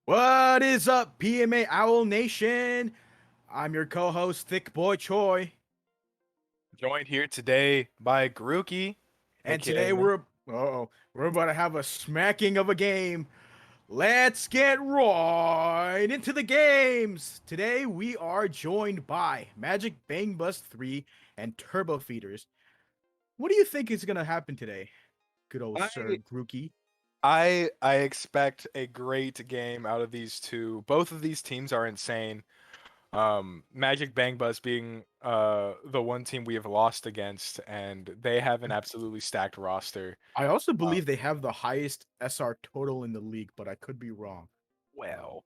What is up, PMA Owl Nation? I'm your co-host, Thick Boy Choi, Joined here today by Grookey, and aka today me. we're about to have a smacking of a game. Let's get right into the games. Today we are joined by Magic Bang Bus 3 and Turbo Feeders. What do you think is gonna happen today, good old Sir I Grookey? I expect a great game out of these two. Both of these teams are insane. Magic Bang Bus being the one team we have lost against, and they have an absolutely stacked roster. I also Uh, believe they have the highest SR total in the league, but I could be wrong. Um, well,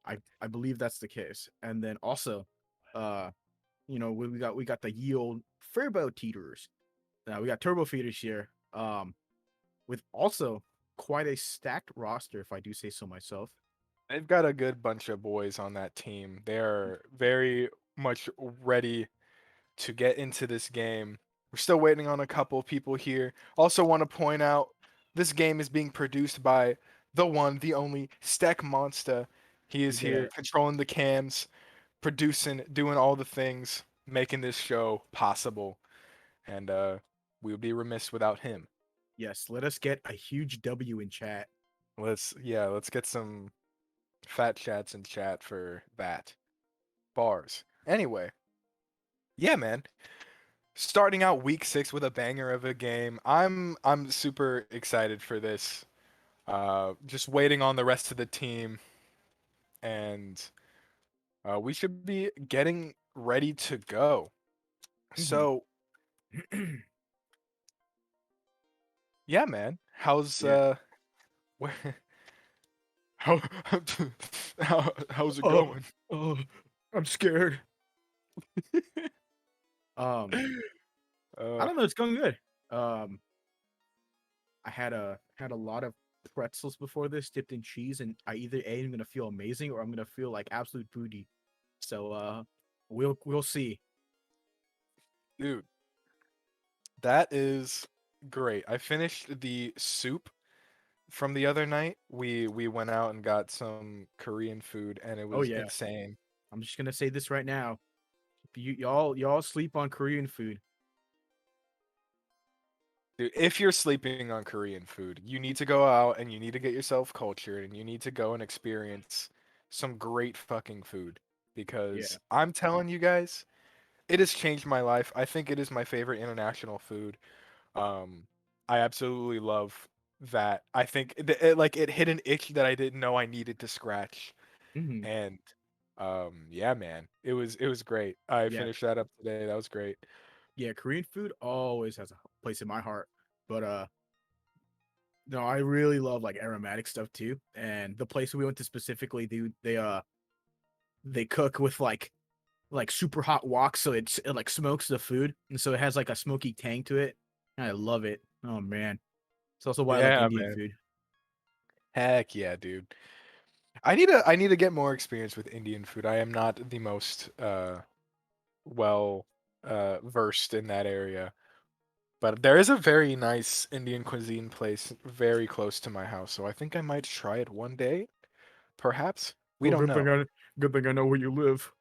I believe that's the case. And then also, uh, we got the yield Furbo teeters. Now we got turbo feeders here. With also quite a stacked roster, if I do say so myself. they've got a good bunch of boys on that team. They are very much ready to get into this game. We're still waiting on a couple people here. Also want to point out this game is being produced by the one, the only Steck Monster. He is Yeah. here controlling the cams, producing, doing all the things, making this show possible. And we would be remiss without him. Yes, let us get a huge W in chat. Let's get some fat chats in chat for that. Bars. Anyway, yeah, man. Starting out week 6 with a banger of a game. I'm super excited for this. Just waiting on the rest of the team, and we should be getting ready to go. Mhm. So yeah, man. How's Yeah. where, how, how's it Oh, going? oh, I'm scared. Um, I Uh, don't know. It's going good. Um, I had a lot of pretzels before this, dipped in cheese, and I either A, I'm gonna feel amazing or I'm gonna feel like absolute booty. So we'll see. dude, that is great. I finished the soup from the other night. We went out and got some Korean food, and it Oh was yeah. insane. I'm just gonna say this right now. Y'all sleep on Korean food. Dude, if you're sleeping on Korean food, you need to go out and you need to get yourself cultured and you need to go and experience some great fucking food. Yeah. Because I'm telling you guys, it has changed my life. I think it is my favorite international food. Um, I absolutely love that. I think it hit an itch that I didn't know I needed to scratch. Hmm. And yeah, man, it was great. I Yeah. finished that up today. That was great. Yeah. Korean food always has a place in my heart. But no, I really love like aromatic stuff too. And the place we went to specifically, dude, they cook with like super hot wok, so it like smokes the food, and so it has like a smoky tang to it. And I love it. Oh man, it's also why I like Yeah, Indian man. food. Heck yeah, dude. I need to get more experience with Indian food. I am not the most well versed in that area. But there is a very nice Indian cuisine place very close to my house, so I think I might try it one day, perhaps. We Well, don't know. good thing I know where you live.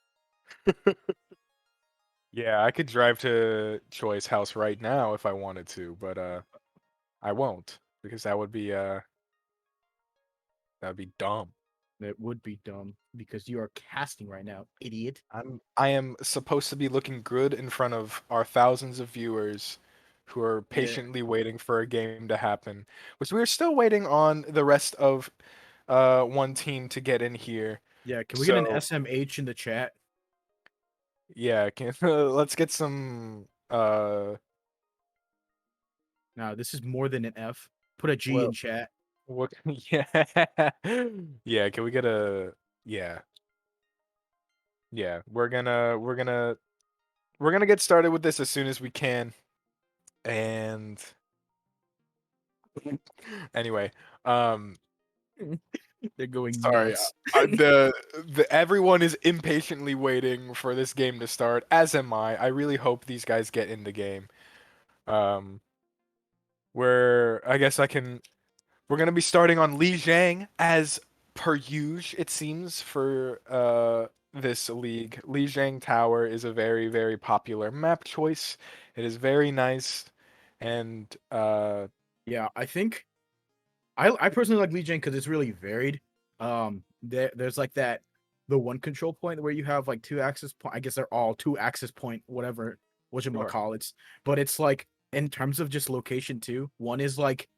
Yeah, I could drive to Choi's house right now if I wanted to, but I won't because that would be dumb. It would be dumb because you are casting right now, idiot. I am supposed to be looking good in front of our thousands of viewers who are Yeah, patiently waiting for a game to happen, which we're still waiting on the rest of one team to get in here. yeah. Can we get an So SMH in the chat? yeah, let's get some Now this is more than an F. Put a G in well chat. what yeah yeah, can we get a yeah yeah we're gonna get started with this as soon as we can. And anyway, um They're going sorry, nuts. the everyone is impatiently waiting for this game to start, as am I. I really hope these guys get in the game. Um, where I guess I can. We're gonna be starting on Li Jiang as per usual, it seems, for this league. Lijiang Tower is a very, very popular map choice. It is very nice, and Yeah, I think I personally like Legion because it's really varied. There's like that the one control point where you have like two access point. I guess they're all two access point, whatever sure. call it. But it's like in terms of just location too. One is like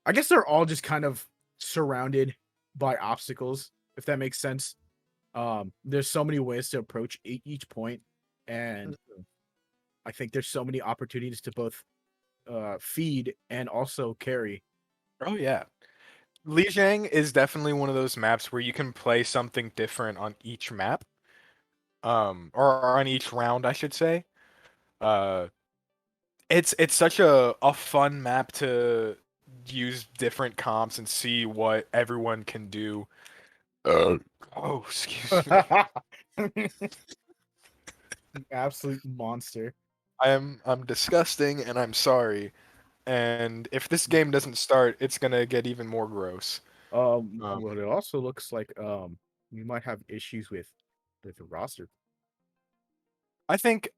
I guess they're all just kind of surrounded by obstacles, if that makes sense. There's so many ways to approach each point, and I think there's so many opportunities to both feed and also carry. Oh yeah. Lijiang is definitely one of those maps where you can play something different on each map, or on each round, I should say. Uh, it's such a fun map to use different comps and see what everyone can do. Uh, oh, excuse me. Absolute monster. I'm disgusting and I'm sorry. And if this game doesn't start, it's gonna get even more gross. Um, Well, it also looks like we might have issues with the roster. I think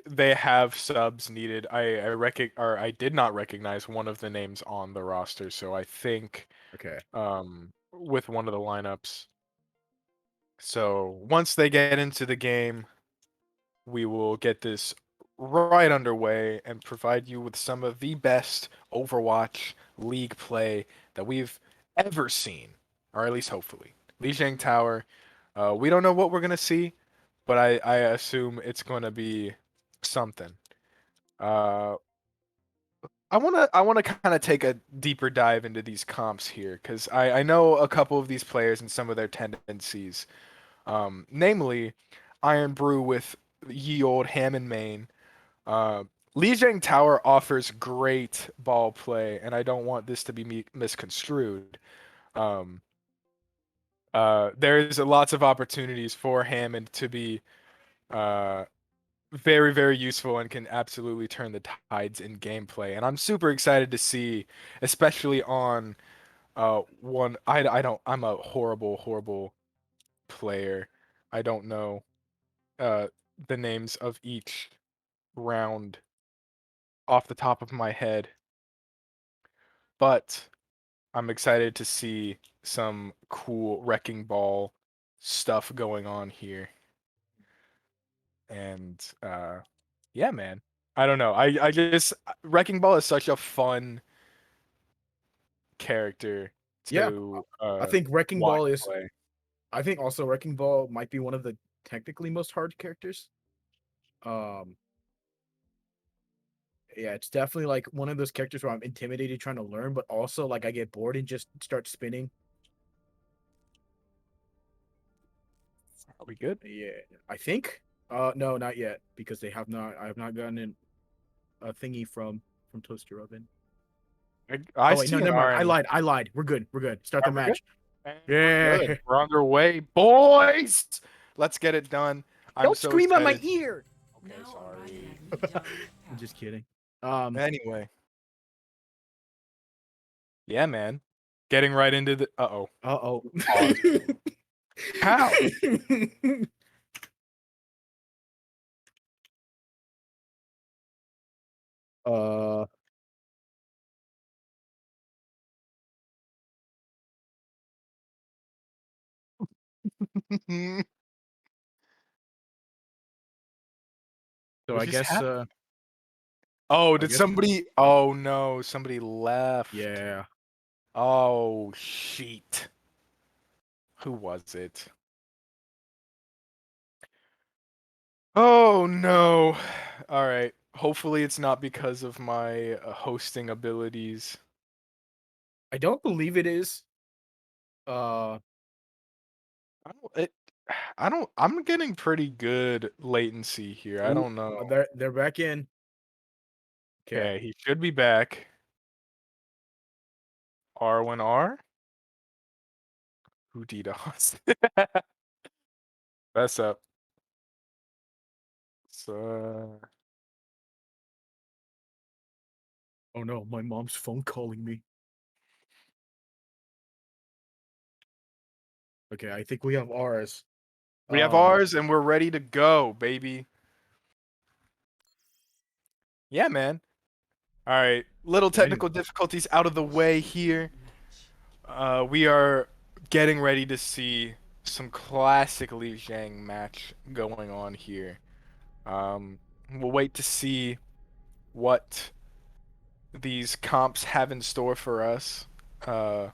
they have subs needed. I did not recognize one of the names on the roster, so I think Okay. with one of the lineups. So once they get into the game, we will get this right underway and provide you with some of the best Overwatch League play that we've ever seen, or at least hopefully. Lijiang Tower, we don't know what we're gonna see, but I assume it's gonna be something. Uh, I wanna kind of take a deeper dive into these comps here because I know a couple of these players and some of their tendencies. Namely, Iron Brew with ye old ham and main. Uh, Lijiang Tower offers great ball play, and I don't want this to be misconstrued. Um, there's lots of opportunities for Hammond to be uh, very, very useful and can absolutely turn the tides in gameplay. And I'm super excited to see, especially on one. I don't. I'm a horrible, horrible player. I don't know uh, the names of each round off the top of my head, but I'm excited to see some cool wrecking ball stuff going on here. And yeah, man. I don't know. I just wrecking ball is such a fun character Yeah, to I think Wrecking watch Ball is. play. I think also Wrecking Ball might be one of the technically most hard characters. Um, yeah, it's definitely like one of those characters where I'm intimidated trying to learn, but also like I get bored and just start spinning. Are we good? Yeah, I think. No, not yet because they have not. I have not gotten a thingy from Toaster Oven. I Oh wait, no, see an never mind. I RN. lied. I lied. We're good. We're good. Start the Are we good? match. And we're Yeah. good. We're underway, boys. Let's get it done. I'm Don't so scream at my excited. ear. Okay, sorry. I'm just kidding. Um. Anyway, yeah, man. Getting right into the Uh-oh. pause. How? uh. So What I just guess. happened? Oh, I did guess. somebody? Oh no, somebody left. Yeah. Oh shit. Who was it? Oh no. All right. Hopefully it's not because of my hosting abilities. I don't believe it is. Uh. I don't, it, I don't. I'm getting pretty good latency here. I Ooh, don't know. they're back in. Okay. Okay, he should be back. R1R. Who DDoS? That's up. So Oh no, my mom's phone calling me. Okay, I think we have ours. We have ours, and we're ready to go, baby. Yeah, man. All right, little technical difficulties out of the way here. We are getting ready to see some classic Li Zhang match going on here. Um, we'll wait to see what these comps have in store for us. Uh,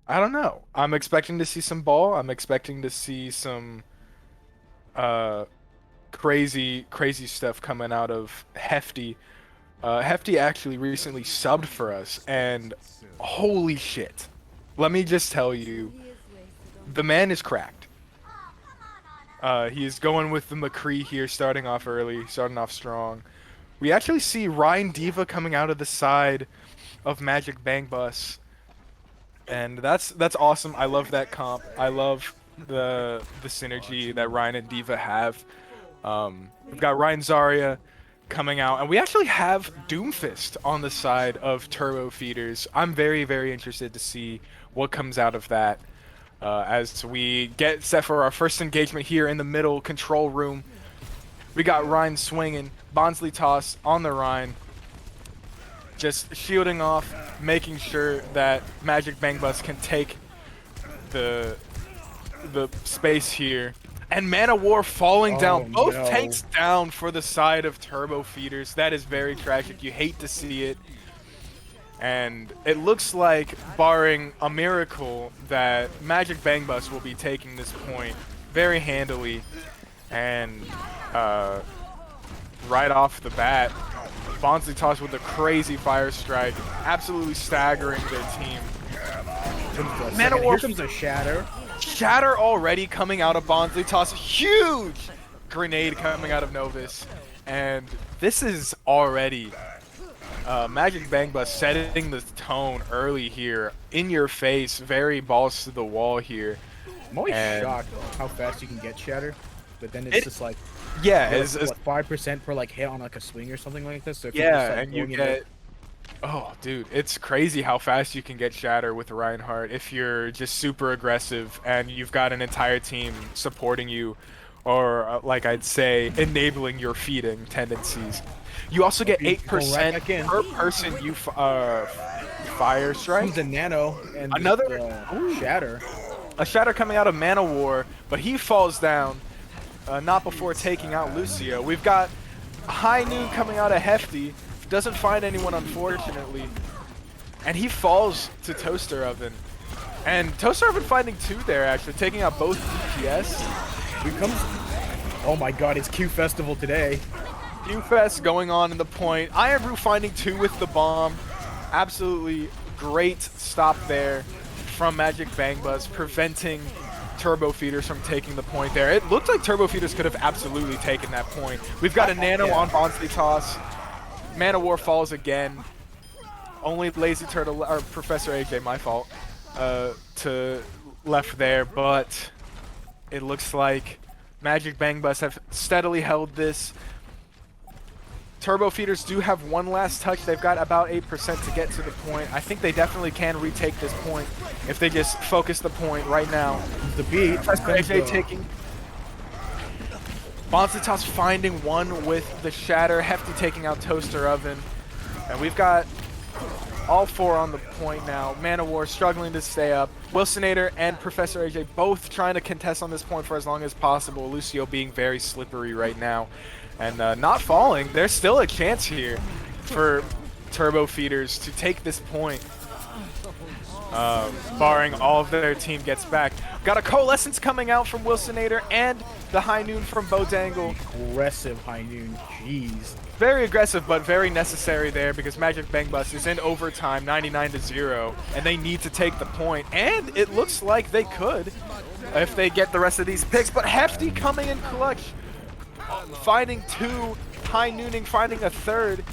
I don't know. I'm expecting to see some ball. I'm expecting to see some uh, crazy stuff coming out of Hefty. Hefty actually recently subbed for us, and holy shit. Let me just tell you, the man is cracked. He is going with the McCree here, starting off early, starting off strong. We actually see Ryan Diva coming out of the side of Magic Bang Bus, and that's awesome. I love that comp. I love the synergy that Ryan and Diva have. We've got Ryan Zarya coming out, and we actually have Doomfist on the side of Turbo Feeders. I'm very interested to see what comes out of that as we get set for our first engagement here in the middle control room. We got Ryan swinging, Bonsley toss on the Ryan, just shielding off, making sure that Magic Bang Bus can take the space here. And Mana War falling down. Both tanks down for the side of Turbo Feeders. That is very tragic. You hate to see it. And it looks like, barring a miracle, that Magic Bang Bus will be taking this point very handily. And right off the bat, Bonsley toss with a crazy fire strike, absolutely staggering their team. Mana War, here comes a Shatter. Shatter already coming out of Bonsley toss, huge grenade coming out of Novus, and this is already Magic Bang Bus setting the tone early here, in your face, very balls to the wall here. I'm always shocked how fast you can get Shatter, but then it's just like, yeah, it's what, 5% per like hit on like a swing or something like this. So if yeah, and you get. Oh, dude, it's crazy how fast you can get Shatter with Reinhardt if you're just super aggressive and you've got an entire team supporting you, or like I'd say, enabling your feeding tendencies. You also get 8% per person you fire strike. Comes a Nano and another Shatter. A Shatter coming out of Mana War, but he falls down not before taking out Lucio. We've got High Noon coming out of Hefty. Doesn't find anyone, unfortunately, and he falls to Toaster Oven. And Toaster Oven finding two there, actually, taking out both DPS. Here comes... Oh my god, it's Q Festival today. Q Fest going on in the point. Iron Brew finding two with the bomb. Absolutely great stop there from Magic Bang Bus, preventing Turbo Feeders from taking the point there. It looked like Turbo Feeders could have absolutely taken that point. We've got a Nano on Bonsley toss. Mana War falls again. Only Lazy Turtle, or Professor AJ, my fault, to left there, but it looks like Magic Bang Bus have steadily held this. Turbo Feeders do have one last touch. They've got about 8% to get to the point. I think they definitely can retake this point if they just focus the point right now. The beat. Professor AJ taking... Bonsitas finding one with the Shatter, Hefty taking out Toaster Oven, and we've got all four on the point now. Mana War struggling to stay up. Wilsonator and Professor AJ both trying to contest on this point for as long as possible. Lucio being very slippery right now and not falling. There's still a chance here for Turbo Feeders to take this point. Barring all of their team gets back. Got a Coalescence coming out from Wilsonator and the High Noon from Bodangle. Aggressive High Noon, jeez. Very aggressive, but very necessary there because Magic Bang Bus is in overtime, 99-0, and they need to take the point. And it looks like they could if they get the rest of these picks. But Hefty coming in clutch, finding two, High Nooning finding a third,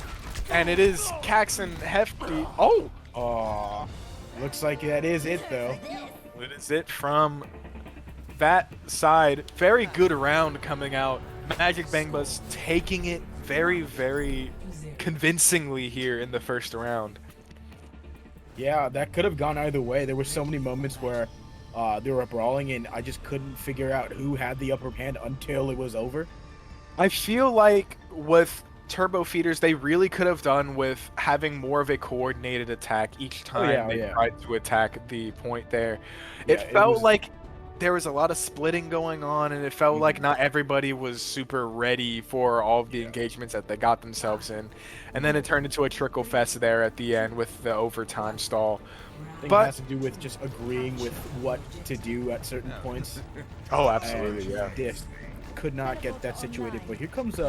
and it is Cax and Hefty. Oh! Looks like that is it, though. That is it from that side. Very good round coming out. Magic Bang Bus taking it very convincingly here in the first round. Yeah, that could have gone either way. There were so many moments where They were brawling, and I just couldn't figure out who had the upper hand until it was over. I feel like with turbo feeders, they really could have done with having more of a coordinated attack each time they tried to attack the point there. It felt like there was a lot of splitting going on, and it felt like not everybody was super ready for all of the engagements that they got themselves in. And then it turned into a trickle fest there at the end with the overtime stall. I think it has to do with just agreeing with what to do at certain points. Oh, absolutely, yeah. This could not get that situated, but here comes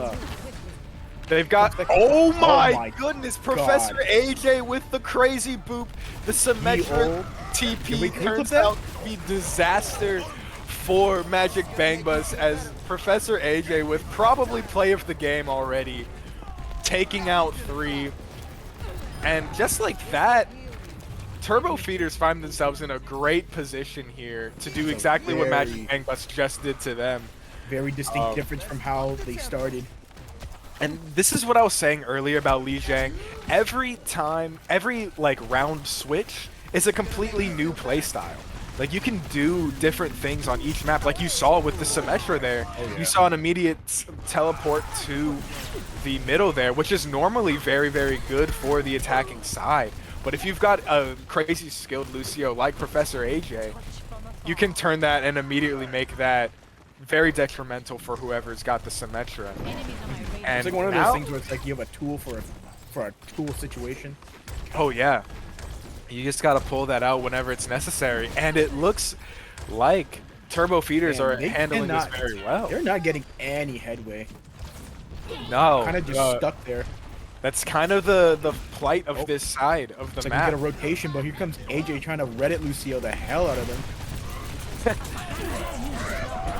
they've got oh my goodness, Professor AJ with the crazy boop. The Symmetra TP turns out to be disaster for Magic Bang Bus, as Professor AJ with probably play of the game already, taking out 3. And just like that, Turbo Feeders find themselves in a great position here to do exactly what Magic Bang Bus just did to them. Very distinct difference from how they started. And this is what I was saying earlier about Li Jiang. Every time, every like round switch is a completely new playstyle. Like, you can do different things on each map, like you saw with the Symmetra there. You saw an immediate teleport to the middle there, which is normally very, very good for the attacking side. But if you've got a crazy skilled Lucio like Professor AJ, you can turn that and immediately make that very detrimental for whoever's got the Symmetra. And it's like one of those things where it's like you have a tool for a tool situation. Oh yeah, you just gotta pull that out whenever it's necessary, and it looks like Turbo Feeders are handling this very well. They're not getting any headway. No, kind of just stuck there. That's kind of the plight of this side of the map. Like you get a rotation, but here comes AJ trying to Reddit Lucio the hell out of them.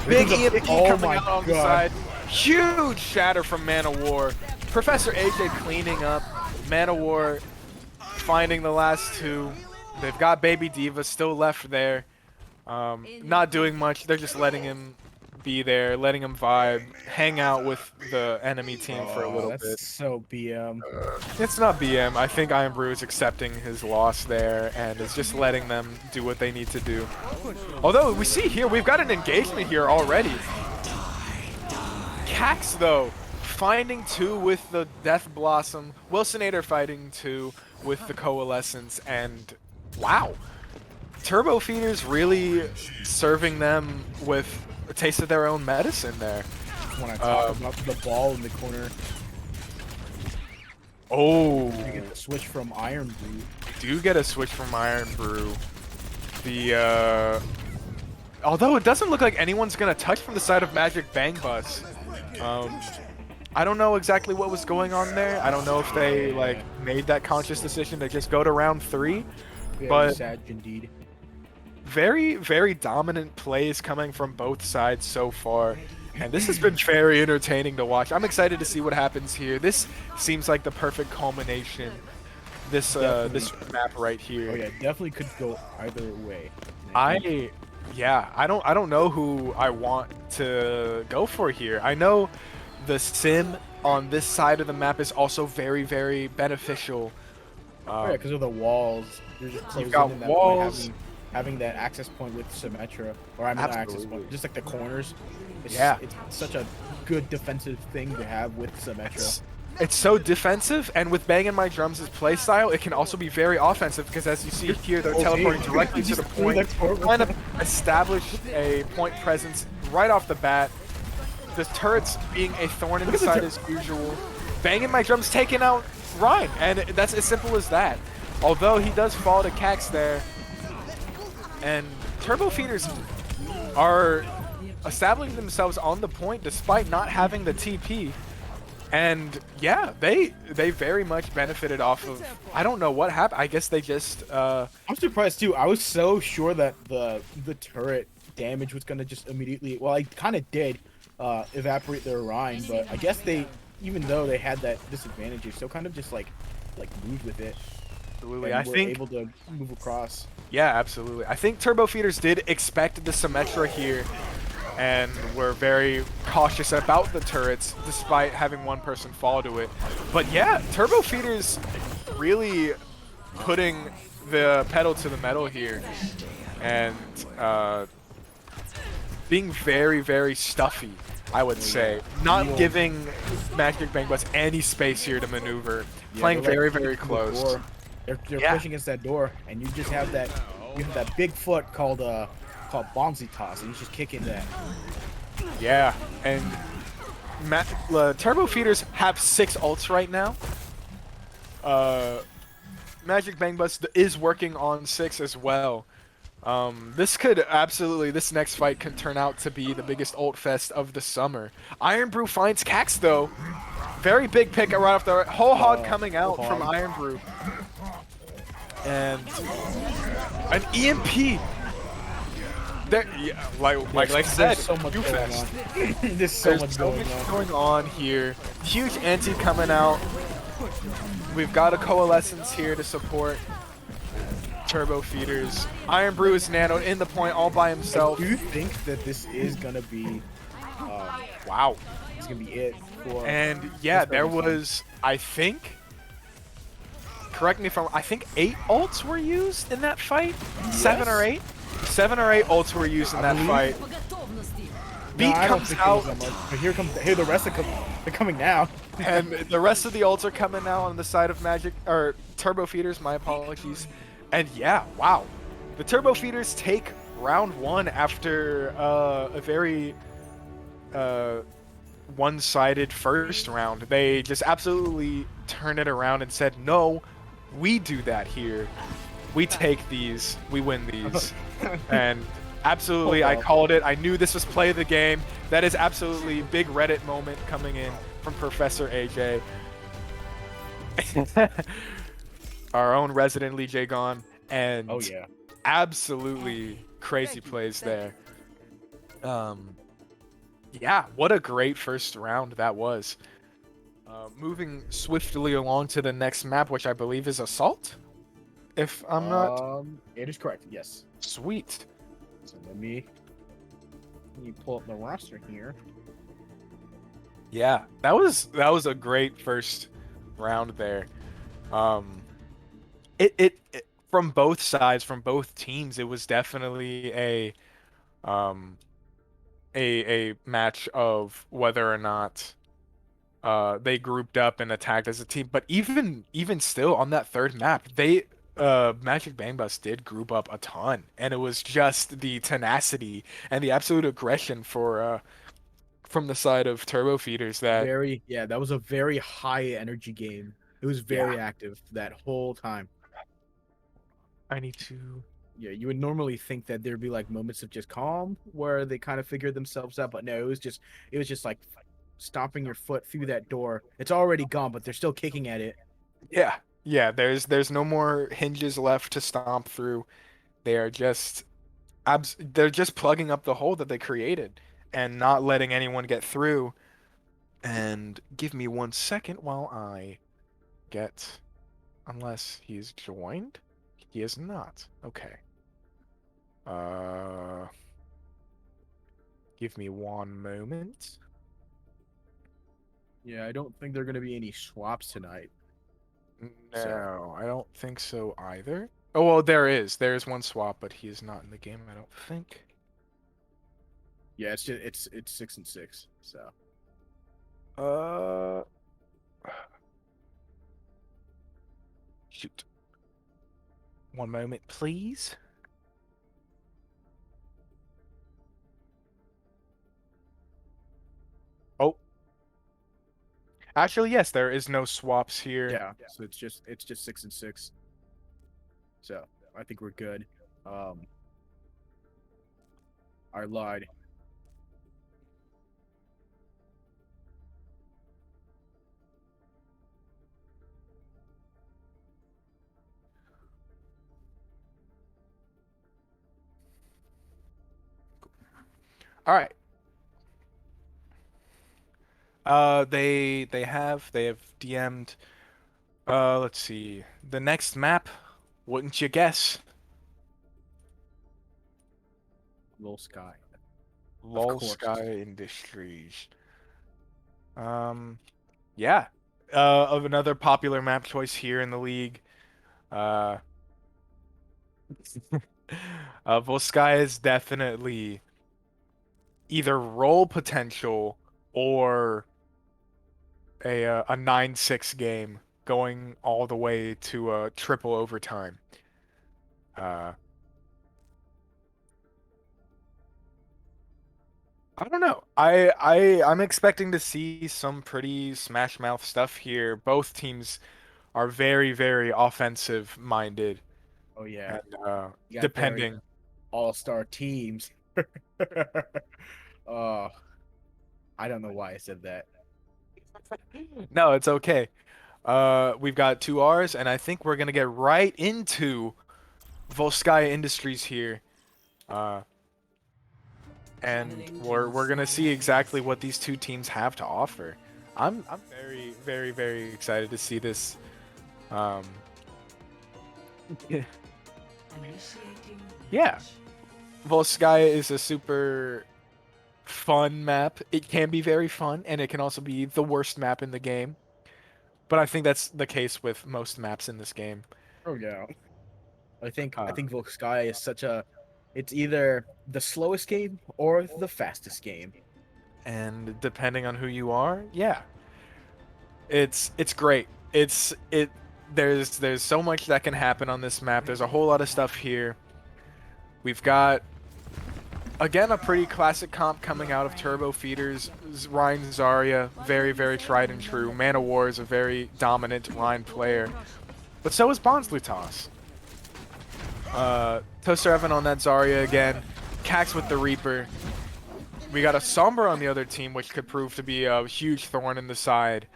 Big EMP coming out on the side. Huge shatter from Man of War. Professor AJ cleaning up. Man of War finding the last 2. They've got Baby Diva still left there. Not doing much. They're just letting him be there, letting him vibe, hang out with the enemy team for a little bit. That's so BM. It's not BM. I think Iron Brew is accepting his loss there and is just letting them do what they need to do. Although we see here, we've got an engagement here already. Cax, though, finding 2 with the Death Blossom. Wilsonator fighting 2 with the Coalescence. And wow, Turbo Feeders really serving them with a taste of their own medicine there. When I talk about the ball in the corner. Oh, you get the switch from Iron Brew. You do get a switch from Iron Brew. The although it doesn't look like anyone's gonna touch from the side of Magic Bang Bus. I don't know exactly what was going on there. I don't know if they like made that conscious decision to just go to round 3. But sad indeed. Very, very dominant plays coming from both sides so far. And this has been very entertaining to watch. I'm excited to see what happens here. This seems like the perfect culmination. This this map right here. Oh yeah, definitely could go either way. I don't know who I want to go for here. I know the sim on this side of the map is also very, very beneficial. Yeah, because of the walls. You've got walls. Having that access point with Symmetra, or I mean not access point, just like the corners. It's such a good defensive thing to have with Symmetra. It's so defensive, and with Bangin' My Drums' playstyle, it can also be very offensive, because as you see here, they're teleporting directly to the point, trying to establish a point presence right off the bat. The turrets being a thorn in the side as usual. Bangin' My Drums taking out Ryan, and that's as simple as that. Although he does fall to Cax there, and Turbo Feeders are establishing themselves on the point despite not having the TP. And yeah, they very much benefited off of, I don't know what happened. I guess they just I'm surprised too. I was so sure that the turret damage was gonna just immediately, well, I kind of did evaporate their Rhine, but I guess they, even though they had that disadvantage, they still kind of just like moved with it. Absolutely. I think able to move across. Yeah, absolutely. I think Turbo Feeders did expect the Symmetra here and were very cautious about the turrets despite having one person fall to it. But yeah, Turbo Feeders really putting the pedal to the metal here. and being very, very stuffy, I would Oh say. yeah, Not real. giving Magic Bang Bus any space here to maneuver. Yeah, Playing they're like very, very pushing the close. door. They're Yeah, pushing against that door, and you just have that. You have that big foot called Bonzi Toss, and you just kick in that. yeah. And Turbo Feeders have 6 ults right now. Magic Bang Bus is working on 6 as well. This next fight could turn out to be the biggest ult fest of the summer. Iron Brew finds Cax though. Very big pick right off the whole hog coming Whole out from hog. Iron Brew. And an EMP. There, yeah, like I said, There's so much you going fest. on. There's so There's much so going much on. going on here. Huge anti coming out. We've got a coalescence here to support Turbo Feeders. Iron Brew is nanoed in the point all by himself. Do you think that this is gonna be? Wow. It's gonna be it for. And yeah, this there early season. was, I think, correct me if I'm, I think 8 ults were used in that fight? 7 or 8? 7 or 8 ults were used in that fight. Beat No, I don't comes think it out, was that much. But here the rest of they're coming now. and the rest of the ults are coming now on the side of Magic, or Turbo Feeders, my apologies. And yeah, wow. The Turbo Feeders take round 1 after a very one-sided first round. They just absolutely turned it around and said, no, we do that here. We take these, we win these. And absolutely, I called it. I knew this was play of the game. That is absolutely big Reddit moment coming in from Professor AJ. Our own resident Lee J Gon. And Oh yeah. absolutely crazy plays there. Yeah, what a great first round that was. Moving swiftly along to the next map, which I believe is Assault, if I'm not. It is correct. Yes. Sweet. So let me pull up the roster here. Yeah, that was a great first round there. It from both sides, from both teams, it was definitely a match of whether or not they grouped up and attacked as a team. But even still on that third map, they Magic Bang Bus did group up a ton, and it was just the tenacity and the absolute aggression for from the side of Turbo Feeders that That was a very high energy game. It was yeah, very active that whole time. I need to. Yeah, you would normally think that there'd be like moments of just calm where they kind of figured themselves out, but no, it was just like stomping your foot through that door. It's already gone, but they're still kicking at it. Yeah, yeah. There's no more hinges left to stomp through. They are just they're just plugging up the hole that they created and not letting anyone get through. And give me 1 second while I get, unless he's joined. He is not. Okay. Uh, give me 1 moment. Yeah, I don't think there are going to be any swaps tonight. No, I don't think so either. Oh, well, there is. There is one swap, but he is not in the game, I don't think. Yeah, it's 6-6. So Uh, shoot. 1 moment, please. Oh, actually, yes, there is no swaps here. yeah, so it's just 6-6. So I think we're good. I lied. All right. They have DM'd. Let's see. The next map, wouldn't you guess? Little Sky. Of LOL course. Sky Industries. Yeah. Of another popular map choice here in the league. Uh, Volskaya is definitely either role potential or a 9-6 game going all the way to a triple overtime. Uh, I don't know. I'm expecting to see some pretty Smash Mouth stuff here. Both teams are very, very offensive minded, Oh yeah, and you got their depending. all-star teams. Oh, I don't know why I said that. No, it's okay. We've got two R's, and I think we're gonna get right into Volskaya Industries here. Uh, and we're gonna see exactly what these two teams have to offer. I'm very, very, very excited to see this. Um, yeah, Volskaya is a super fun map. It can be very fun, and it can also be the worst map in the game. But I think that's the case with most maps in this game. Oh yeah, I Uh, think Volksky is such a. It's either the slowest game or the fastest game. and depending on who you are, yeah, it's great. It there's so much that can happen on this map. There's a whole lot of stuff here. We've got again a pretty classic comp coming out of Turbo Feeders. Ryan Zarya, very very tried and true. Man of War is a very dominant Ryan player, but so is Bonslutas. Toaster Evan on that Zarya again. Cax with the Reaper. We got a Sombra on the other team, which could prove to be a huge thorn in the side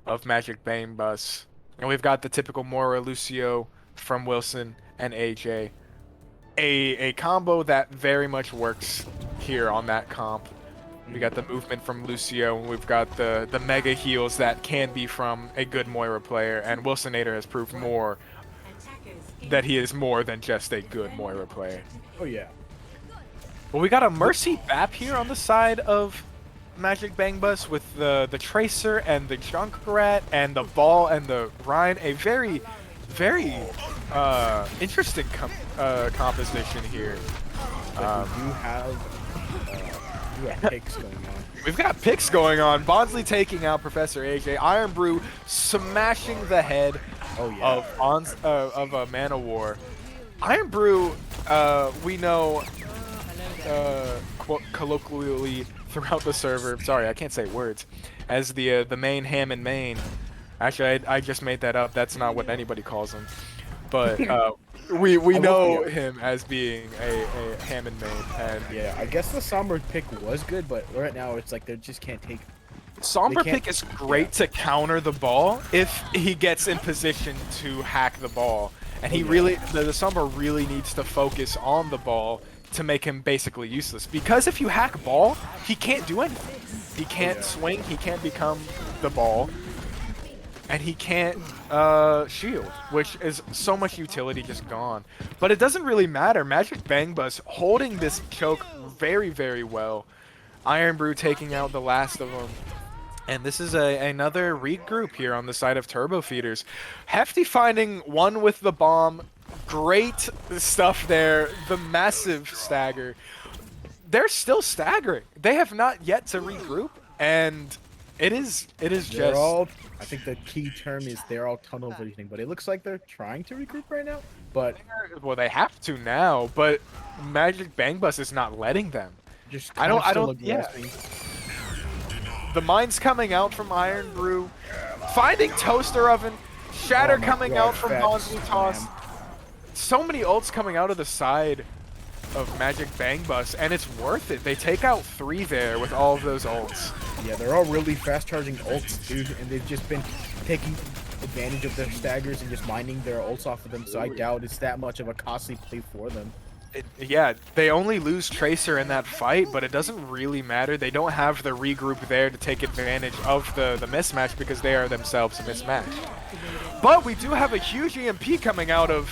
of Magic Bane Bus. And we've got the typical Mora Lucio from Wilson and AJ. A combo that very much works here on that comp. We got the movement from Lucio, and we've got the mega heals that can be from a good Moira player, and Wilsonator has proved more that he is more than just a good Moira player. Oh yeah. Well, we got a Mercy Bap here on the side of Magic Bang Bus with the Tracer and the Junkrat and the Ball and the Rhine. A very, very interesting composition here. But we have picks going on. We've got picks going on. Bondsley taking out Professor AJ. Iron Brew smashing the head Oh yeah. of a Man of War. Iron Brew, we know colloquially throughout the server. Sorry, I can't say words. As the main ham and main. Actually, I just made that up. That's not what anybody calls him. But we know him as being a ham and main. And Yeah, I guess the Sombra pick was good, but right now it's like they just can't take. Sombra can't- pick is great to counter the ball if he gets in position to hack the ball. And he really, the Sombra really needs to focus on the ball to make him basically useless. Because if you hack ball, he can't do anything. He can't swing, he can't become the ball, and he can't shield, which is so much utility just gone. But it doesn't really matter. Magic Bang Bus holding this choke very, very well. Iron Brew taking out the last of them. And this is another regroup here on the side of Turbo Feeders. Hefty finding one with the bomb. Great stuff there. The massive stagger. They're still staggering. They have not yet to regroup, and it is just. I think the key term is they're all tunnel visioning, but it looks like they're trying to regroup right now. But well, they have to now, but Magic Bang Bus is not letting them. just I don't. aggressing. Yeah. The mine's coming out from Iron Brew, finding Toaster Oven, Shatter Oh my coming God, out from fat Bonsley Toss. slam. So many ults coming out of the side of Magic Bang Bus, and it's worth it. They take out 3 there with all of those ults. Yeah, they're all really fast charging ults, dude, and they've just been taking advantage of their staggers and just mining their ults off of them. So I doubt it's that much of a costly play for them. Yeah, they only lose Tracer in that fight, but it doesn't really matter. They don't have the regroup there to take advantage of the mismatch because they are themselves a mismatch. But we do have a huge EMP coming out of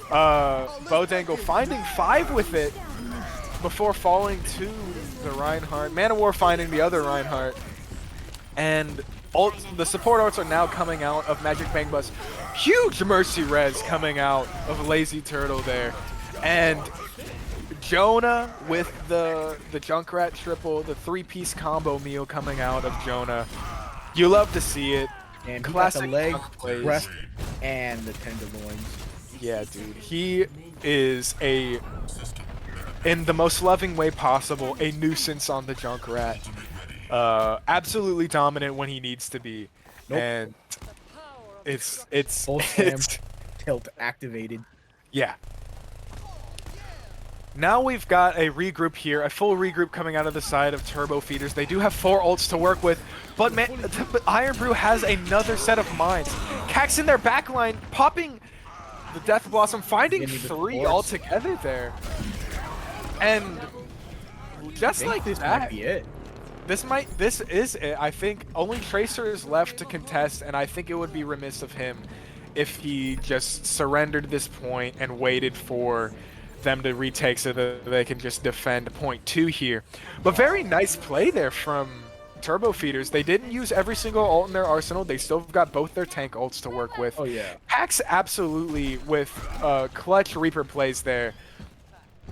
Bodangle, finding 5 with it before falling to the Reinhardt. Man of War finding the other Reinhardt. And the support arts are now coming out of Magic Bang Bus. Huge Mercy Res coming out of Lazy Turtle there. And Jonah with the Junkrat triple, the 3-piece combo meal coming out of Jonah. You love to see it. And he Classic got the leg, junk plays. breast, and the tenderloins. Yeah, dude. He is in the most loving way possible, a nuisance on the Junkrat. Absolutely dominant when he needs to be. Nope. And it's Full slam tilt activated. yeah. Now we've got a regroup here, a full regroup coming out of the side of Turbo Feeders. They do have 4 ults to work with, but man, Iron Brew has another set of mines. Cax in their backline, popping the Death Blossom, finding 3 altogether there. And just like this that, might be it. this is it. I think only Tracer is left to contest, and I think it would be remiss of him if he just surrendered this point and waited for them to retake so that they can just defend point 2 here. But very nice play there from Turbo Feeders. They didn't use every single ult in their arsenal. They still got both their tank ults to work with. Oh yeah. Pax absolutely with clutch Reaper plays there,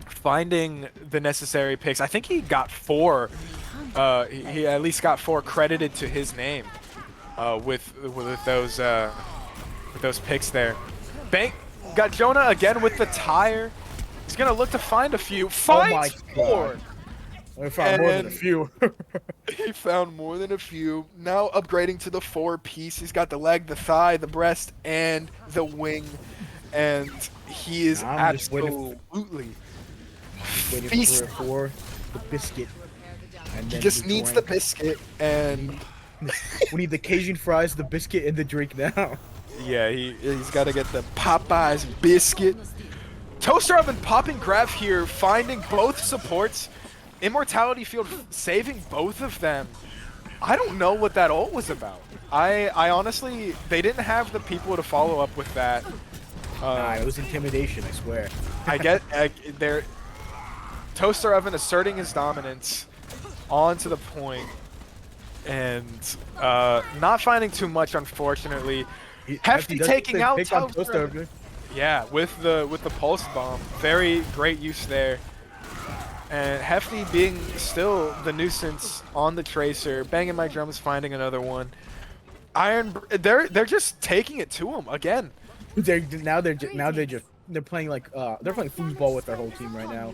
finding the necessary picks. I think he got 4. He at least got 4 credited to his name with those picks there. Bank got Jonah again with the tire. He's gonna look to find a few. Finds 4. I found more than a few. He found more than a few. Now upgrading to the 4-piece. He's got the leg, the thigh, the breast, and the wing. And he is absolutely waiting for the biscuit. And he then just needs the biscuit, and we need the Cajun fries, the biscuit, and the drink now. Yeah, he's got to get the Popeyes biscuit. Toaster Oven popping grab here, finding both supports. Immortality Field saving both of them. I don't know what that ult was about. I honestly, they didn't have the people to follow up with that. Nah, it was intimidation, I swear. I get they're Toaster Oven asserting his dominance onto the point, and not finding too much, unfortunately. Hefty taking out Toaster Oven. Yeah, with the pulse bomb. Very great use there. And Hefty being still the nuisance on the Tracer, banging my drums, finding another one. They're just taking it to him again. They're playing like they're playing foosball with their whole team right now.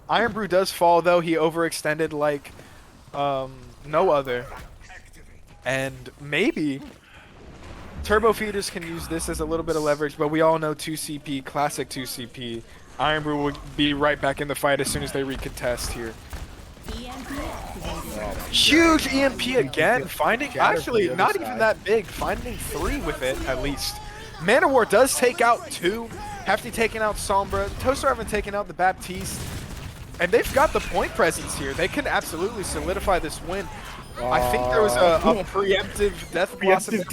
Iron Brew does fall though. He overextended like no other, and maybe Turbo Feeders can use this as a little bit of leverage, but we all know 2CP, classic 2CP. Iron Brew will be right back in the fight as soon as they recontest here. Huge EMP again, finding, actually not even that big, finding 3 with it at least. Mana War does take out 2, Hefty taking out Sombra, Toaster Oven taking out the Baptiste, and they've got the point presence here. They can absolutely solidify this win. I think there was a preemptive Death Blossom,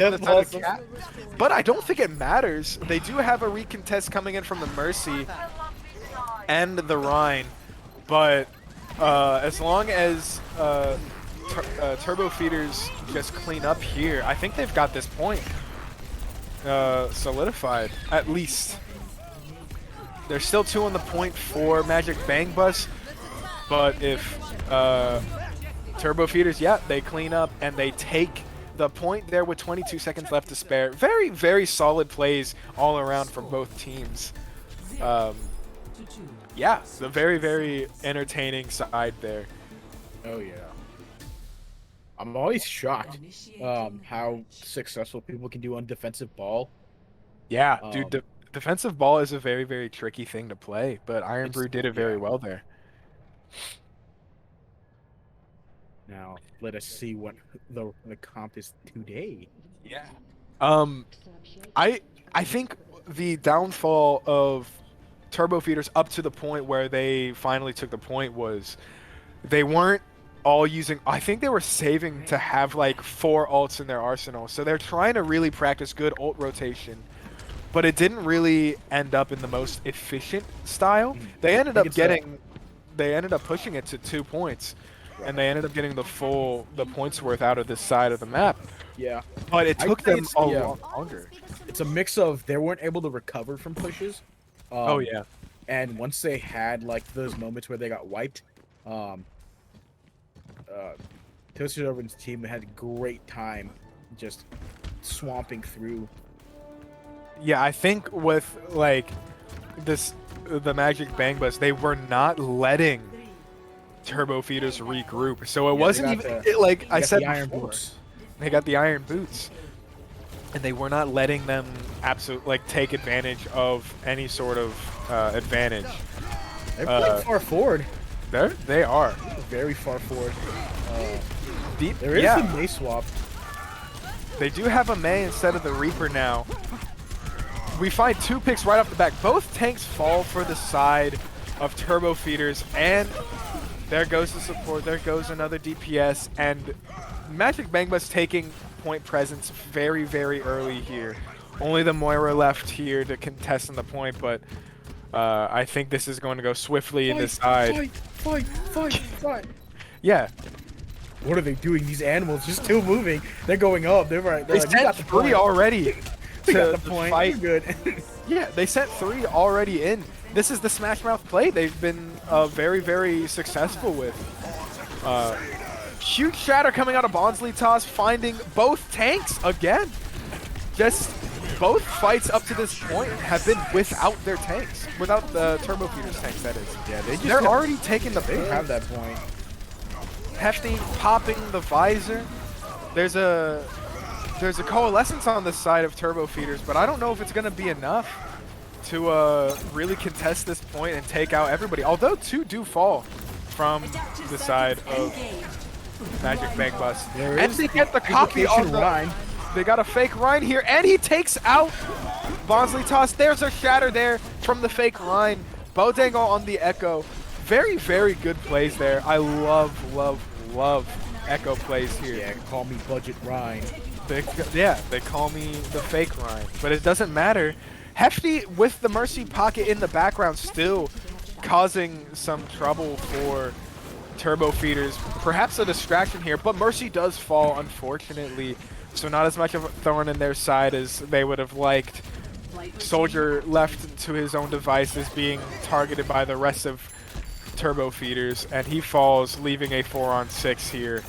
but I don't think it matters. They do have a recontest coming in from the Mercy and the Rhine, but as long as Turbo Feeders just clean up here, I think they've got this point solidified, at least. There's still 2 on the point for Magic Bang Bus, but if Turbo Feeders, yeah, they clean up and they take the point there with 22 seconds left to spare. Very, very solid plays all around from both teams. Yeah, the very, very entertaining side there. Oh yeah. I'm always shocked how successful people can do on defensive ball. Yeah, dude, defensive ball is a very, very tricky thing to play, but Iron Brew did it very well there. Now, let us see what the comp is today. Yeah. I think the downfall of Turbo Feeders up to the point where they finally took the point was they weren't all using, I think they were saving to have like 4 ults in their arsenal. So they're trying to really practice good ult rotation, but it didn't really end up in the most efficient style. They ended up pushing it to 2 points. And they ended up getting the points worth out of this side of the map. Yeah. But it took them a lot longer. It's a mix of they weren't able to recover from pushes. Oh, yeah. And once they had like those moments where they got wiped, um, Toasted Oven's team had a great time just swamping through. Yeah, I think with like the Magic Bang Bus, they were not letting Turbo Feeders regroup. So it Yeah, wasn't even like I said the iron before. boots. They got the iron boots, and they were not letting them take advantage of any sort of advantage. They're playing far forward. They are Very far forward. deep. There is a May swap. They do have a May instead of the Reaper now. We find 2 picks right off the back. Both tanks fall for the side of Turbo Feeders, and there goes the support. There goes another DPS, and Magic Bang Bus taking point presence very, very early here. Only the Moira left here to contest on the point, but I think this is going to go swiftly in this side. Fight. Yeah. What are they doing? These animals just still moving. They're going up. They're right. They sent 3 already. We got the to point. fight. We're good. Yeah, they sent 3 already in. This is the Smash Mouth play they've been very, very successful with. Huge shatter coming out of Bonsly Toss, finding both tanks again. Just both fights up to this point have been without their tanks. Without the Turbo Feeders tanks, that is. Yeah, They're already taking the They point. have that point. Hefty popping the visor. There's a coalescence on the side of Turbo Feeders, but I don't know if it's going to be enough to really contest this point and take out everybody. Although 2 do fall from the side of Magic Bang Bus. And they get the copy on the Rhine. They got a fake Rhine here, and he takes out Bonsly Toss. There's a shatter there from the fake Rhine. Bodangle on the Echo. Very, very good plays there. I love Echo plays here. Yeah, call me Budget Rhine. They call me the fake Rhine, but it doesn't matter. Hefty with the Mercy pocket in the background still causing some trouble for Turbo Feeders. Perhaps a distraction here, but Mercy does fall, unfortunately. So not as much of a thorn in their side as they would have liked. Soldier left to his own devices, being targeted by the rest of Turbo Feeders, and he falls, leaving a 4-on-6 here.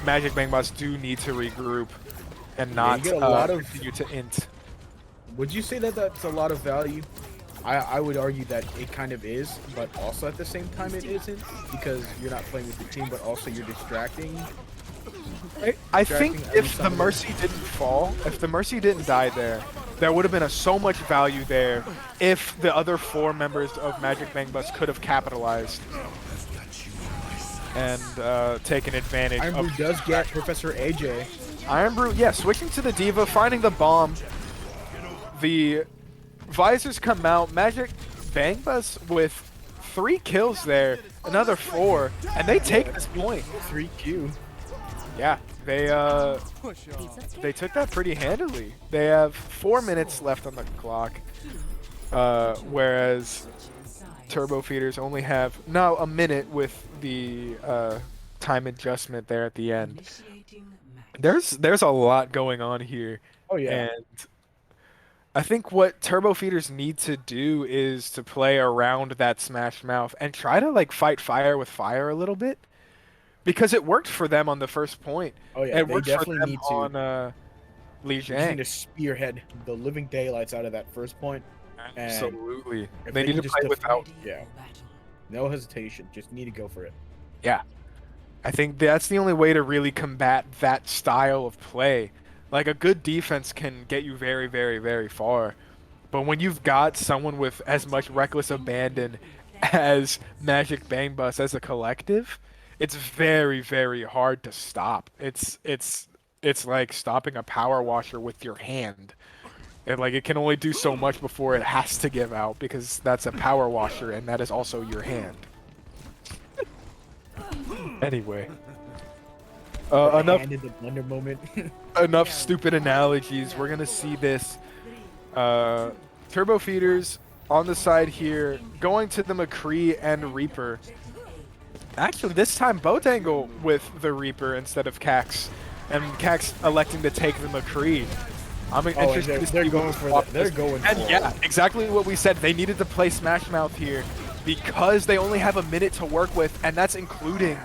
Magic Bang Bus do need to regroup and not continue to int. Would you say that that's a lot of value? I would argue that it kind of is, but also at the same time it isn't, because you're not playing with the team, but also you're distracting. I think if the Mercy didn't fall, if the Mercy didn't die there, there would have been so much value there if the other 4 members of Magic Bang Bus could have capitalized and taken advantage Iron of. Brew does get Professor AJ. Iron Brew, yeah, switching to the Diva, finding the bomb. The visors come out. Magic Bang Bus with 3 kills there, another 4, and they take this point. 3Q. Yeah, they took that pretty handily. They have 4 minutes left on the clock, whereas Turbo Feeders only have now a minute with the time adjustment there at the end. There's a lot going on here. Oh yeah. And I think what Turbo Feeders need to do is to play around that Smash Mouth and try to like fight fire with fire a little bit, because it worked for them on the first point. Oh yeah, it they worked definitely for them need to. on Li They Jiang. need to spearhead the living daylights out of that first point. And Absolutely. if They need to just play without. Yeah. No hesitation. Just need to go for it. Yeah. I think that's the only way to really combat that style of play. Like, a good defense can get you very, very, very far. But when you've got someone with as much reckless abandon as Magic Bang Bus as a collective, it's very, very hard to stop. It's like stopping a power washer with your hand. And like, it can only do so much before it has to give out, because that's a power washer and that is also your hand. Anyway. Enough Hand in the blender moment. enough stupid analogies. We're gonna see this. Turbo Feeders on the side here, going to the McCree and Reaper. Actually, this time Botangle with the Reaper instead of Cax, and Cax electing to take the McCree. I'm and interested to see they're what going this for swap that. They're does. going And for yeah, it. exactly what we said. They needed to play Smash Mouth here because they only have a minute to work with, and that's including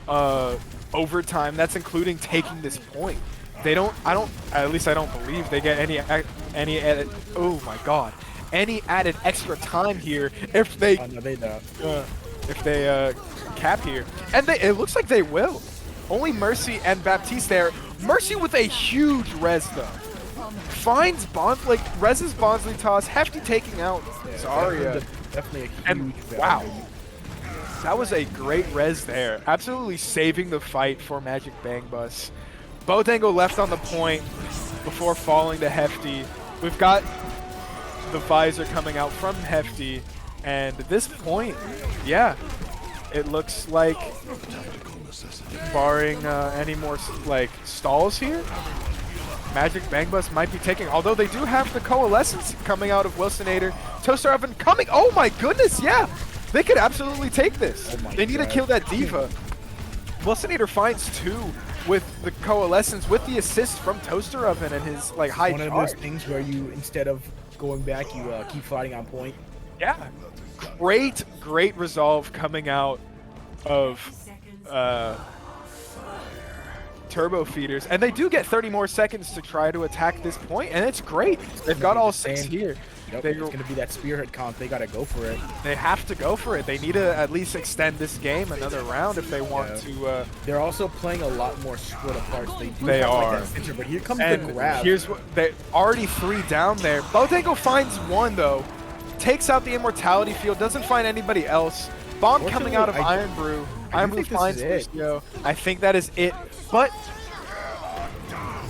overtime. That's including taking this point. They don't. At least I don't believe they get any added. Oh my God, any added extra time here if they Oh, no, they don't. cap here, and it looks like they will. Only Mercy and Baptiste there. Mercy with a huge res though. Finds reses Bonsly toss. Hefty taking out Zarya. Definitely a huge And wow, that was a great res there. Absolutely saving the fight for Magic Bang Bus. Both angle left on the point before falling to Hefty. We've got the visor coming out from Hefty, and at this point, yeah, it looks like, barring any more like stalls here, Magic Bang Bus might be taking, although they do have the Coalescence coming out of Wilsonator. Toaster Oven coming, oh my goodness, yeah! They could absolutely take this. They need to kill that Diva. Wilsonator finds 2 with the Coalescence, with the assist from Toaster Oven and his like high charge. One of those things where you, instead of going back, you keep fighting on point. Yeah. Great resolve coming out of Turbo Feeders, and they do get 30 more seconds to try to attack this point, and it's great. They've got all 6 here. Yep, it's going to be that spearhead comp. They got to go for it. They have to go for it. They need to at least extend this game another round if they want to. They're also playing a lot more split apart. They are. Like that center, but here comes and the grab. Here's what they already 3 down there. Botango finds 1 though, takes out the Immortality Field, doesn't find anybody else. Bomb coming out of Iron Brew. Iron Brew finds Lucio. I think that is it. But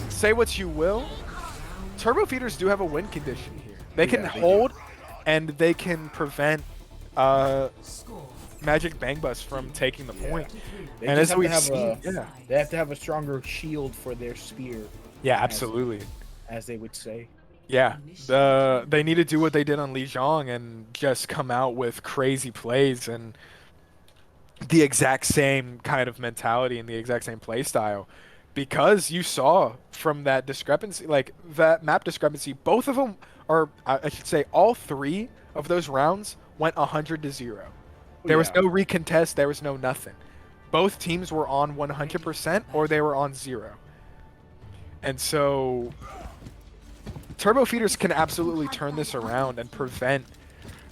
say what you will, Turbo Feeders do have a win condition here. They can hold, and they can prevent Magic Bang Bus from taking the point. And as we see, they have to have a stronger shield for their spear. Yeah, absolutely. As they would say. Yeah, they need to do what they did on Li Zhang and just come out with crazy plays and the exact same kind of mentality and the exact same play style. Because you saw from that discrepancy, like that map discrepancy, both of them, or I should say all 3 of those rounds went 100-0. There was no recontest, there was no nothing. Both teams were on 100% or they were on 0. And so Turbo Feeders can absolutely turn this around and prevent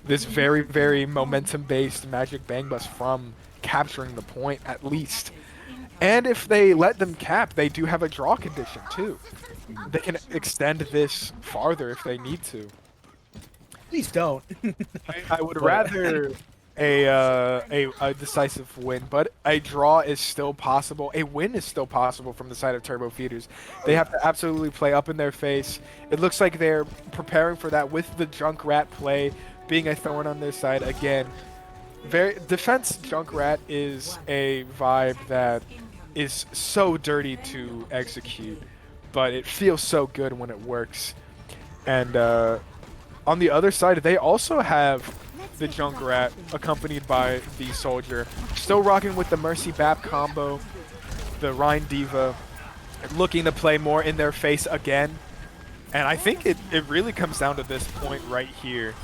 this very, very momentum-based Magic Bang Bus from capturing the point at least. And if they let them cap, they do have a draw condition too. They can extend this farther if they need to. Please don't. I would rather a decisive win, but a draw is still possible. A win is still possible from the side of Turbo Feeders. They have to absolutely play up in their face. It looks like they're preparing for that with the Junkrat play being a thorn on their side again. Defense Junkrat is a vibe that is so dirty to execute, but it feels so good when it works. And on the other side, they also have the Junkrat accompanied by the Soldier. Still rocking with the Mercy Bap combo, the Rhine Diva, looking to play more in their face again. And I think it really comes down to this point right here,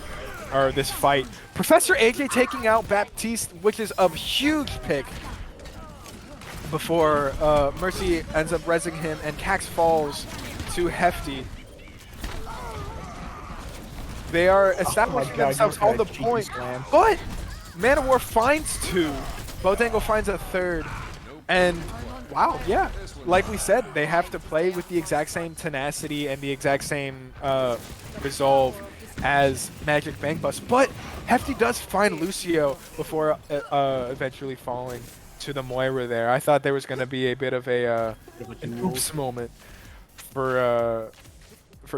or this fight. Professor AJ taking out Baptiste, which is a huge pick before Mercy ends up rezzing him, and Cax falls to Hefty. They are establishing themselves on the point, but Manowar finds 2. Botango finds a 3rd, and wow, yeah, like we said, they have to play with the exact same tenacity and the exact same resolve as Magic Bang Bus, but Hefty does find Lucio before eventually falling to the Moira there. I thought there was going to be a bit of an oops moment for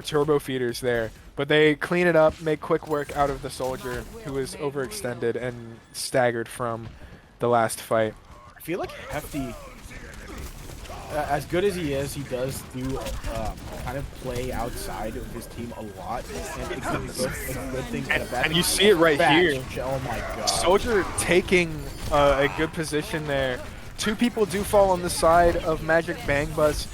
Turbo Feeders there, but they clean it up, make quick work out of the Soldier, who was overextended and staggered from the last fight. I feel like Hefty, as good as he is, he does do kind of play outside of his team a lot, and it could be both a good thing and a bad thing. And you see it right here. Oh my god. Soldier taking a good position there. 2 people do fall on the side of Magic Bang Bus.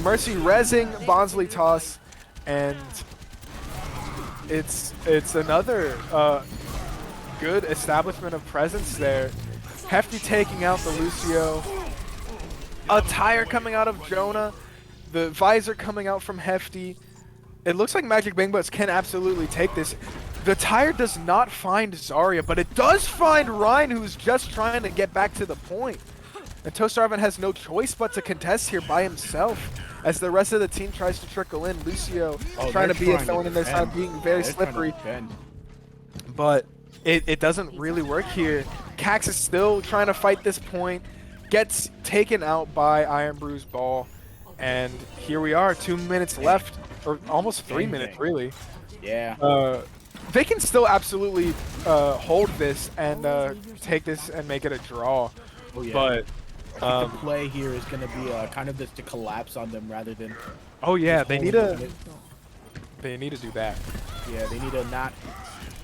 Mercy rezzing Bonsley toss, and it's another good establishment of presence there. Hefty taking out the Lucio. A tire coming out of Jonah. The visor coming out from Hefty. It looks like Magic Bang Bus can absolutely take this. The tire does not find Zarya, but it does find Ryan, who's just trying to get back to the point. And Tostarvin has no choice but to contest here by himself, as the rest of the team tries to trickle in. Lucio trying to be a thorn in their side, being very slippery. But it doesn't really work here. Cax is still trying to fight this point, gets taken out by Iron Brew's ball. And here we are, 2 minutes left, or almost 3 minutes, really. Yeah. They can still absolutely hold this and take this and make it a draw. Oh, yeah. But I think the play here is going to be kind of just to collapse on them rather than. Oh yeah, they need to do that. Yeah, they need to not.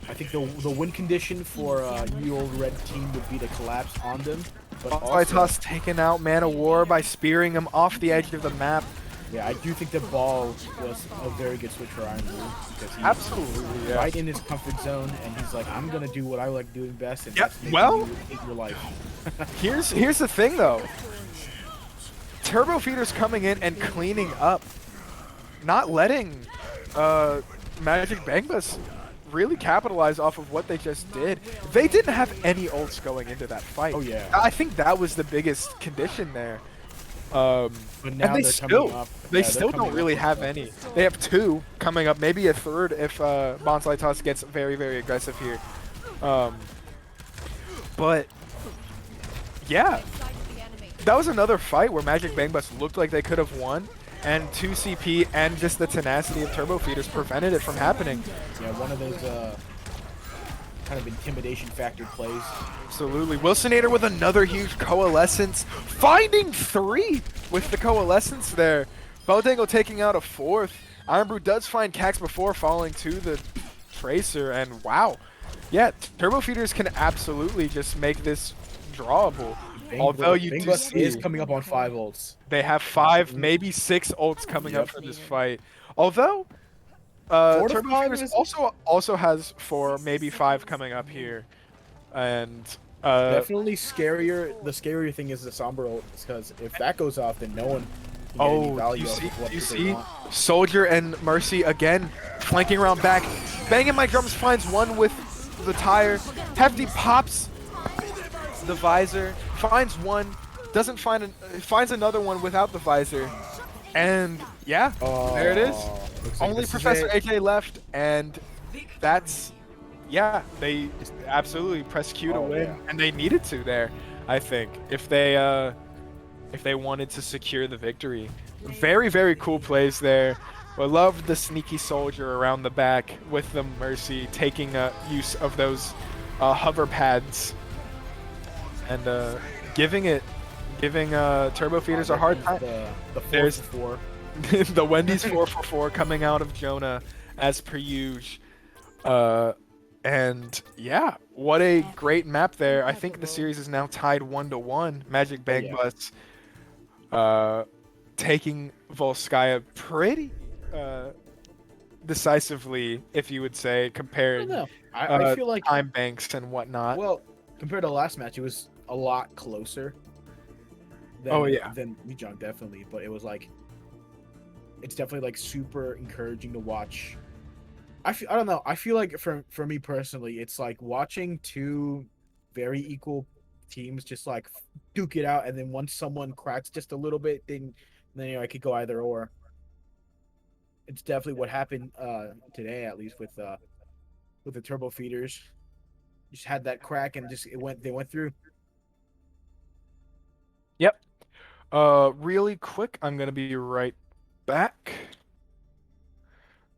I think the win condition for the old red team would be to collapse on them. But Toss taken out Man of War by spearing him off the edge of the map. Yeah, I do think the ball was a very good switch for Iron Blue because he's absolutely right in his comfort zone, and he's like, I'm gonna do what I like doing best. And well, hate your life. here's the thing though. Turbo Feeder's coming in and cleaning up, not letting Magic Bang Bus really capitalize off of what they just did. They didn't have any ults going into that fight. Oh yeah. I think that was the biggest condition there. But now and they still don't really have any. They have 2 coming up, maybe a third if Bonsai Toss gets very, very aggressive here. But yeah, that was another fight where Magic Bang Bus looked like they could have won, and 2 CP and just the tenacity of Turbo Feeders prevented it from happening. Yeah, one of those kind of intimidation factor plays. Absolutely. Wilsonator with another huge coalescence, finding 3 with the coalescence there. Bodango taking out a 4th. Iron Brew does find Cax before falling to the Tracer, and wow. Yeah, Turbo Feeders can absolutely just make this drawable. Although you do see is coming up on 5 ults. They have 5, maybe 6 ults coming up for this fight. Although Turbo Feeders also has 4, maybe 5 coming up here. And definitely scarier. The scarier thing is the Sombra ult, because if that goes off, then no one can get any value of what you they see want. Soldier and Mercy again flanking around back. Banging My Drums finds one with the tire. Hefty pops the visor, finds one, doesn't find finds another one without the visor. And yeah, there it is. Only Professor AJ left, and that's, yeah, they absolutely pressed Q to win, and they needed to there, I think, if they wanted to secure the victory. Very, very cool plays there. I loved the sneaky Soldier around the back with the Mercy taking use of those hover pads and giving Turbo Feeders a hard time. The 4-4. The Wendy's 4-for-4 coming out of Jonah as per usual. And yeah, what a great map there. I think the series is now tied 1-1. Magic Bang Bus taking Volskaya pretty decisively, if you would say, compared I feel like time banks and whatnot. Well, compared to the last match, it was a lot closer than Mijang, definitely. But it was like, it's definitely like super encouraging to watch. I don't know. I feel like for me personally, it's like watching 2 very equal teams just like duke it out, and then once someone cracks just a little bit, then it could go either or. It's definitely what happened today, at least with the Turbo Feeders. Just had that crack and they went through. Yep. Really quick, I'm gonna be right back.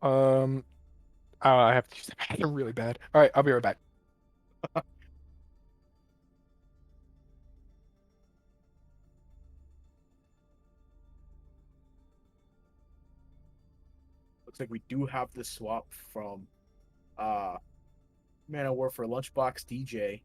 I have to use the bathroom really bad. All right, I'll be right back. Looks like we do have the swap from Man of War for Lunchbox DJ.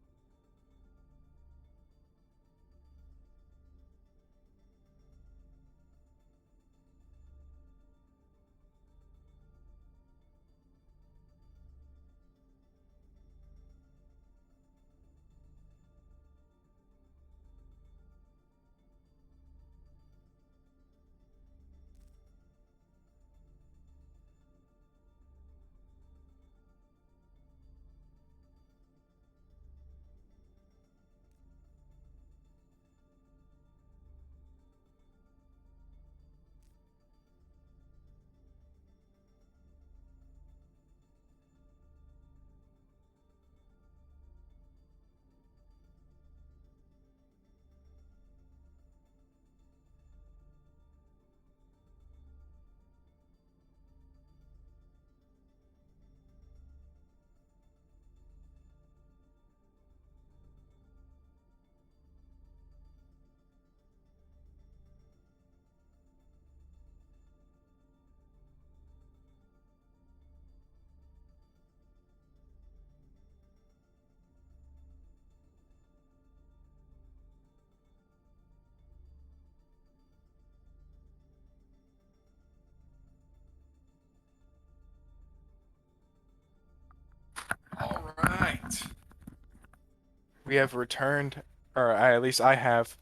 we have returned, or at least I have.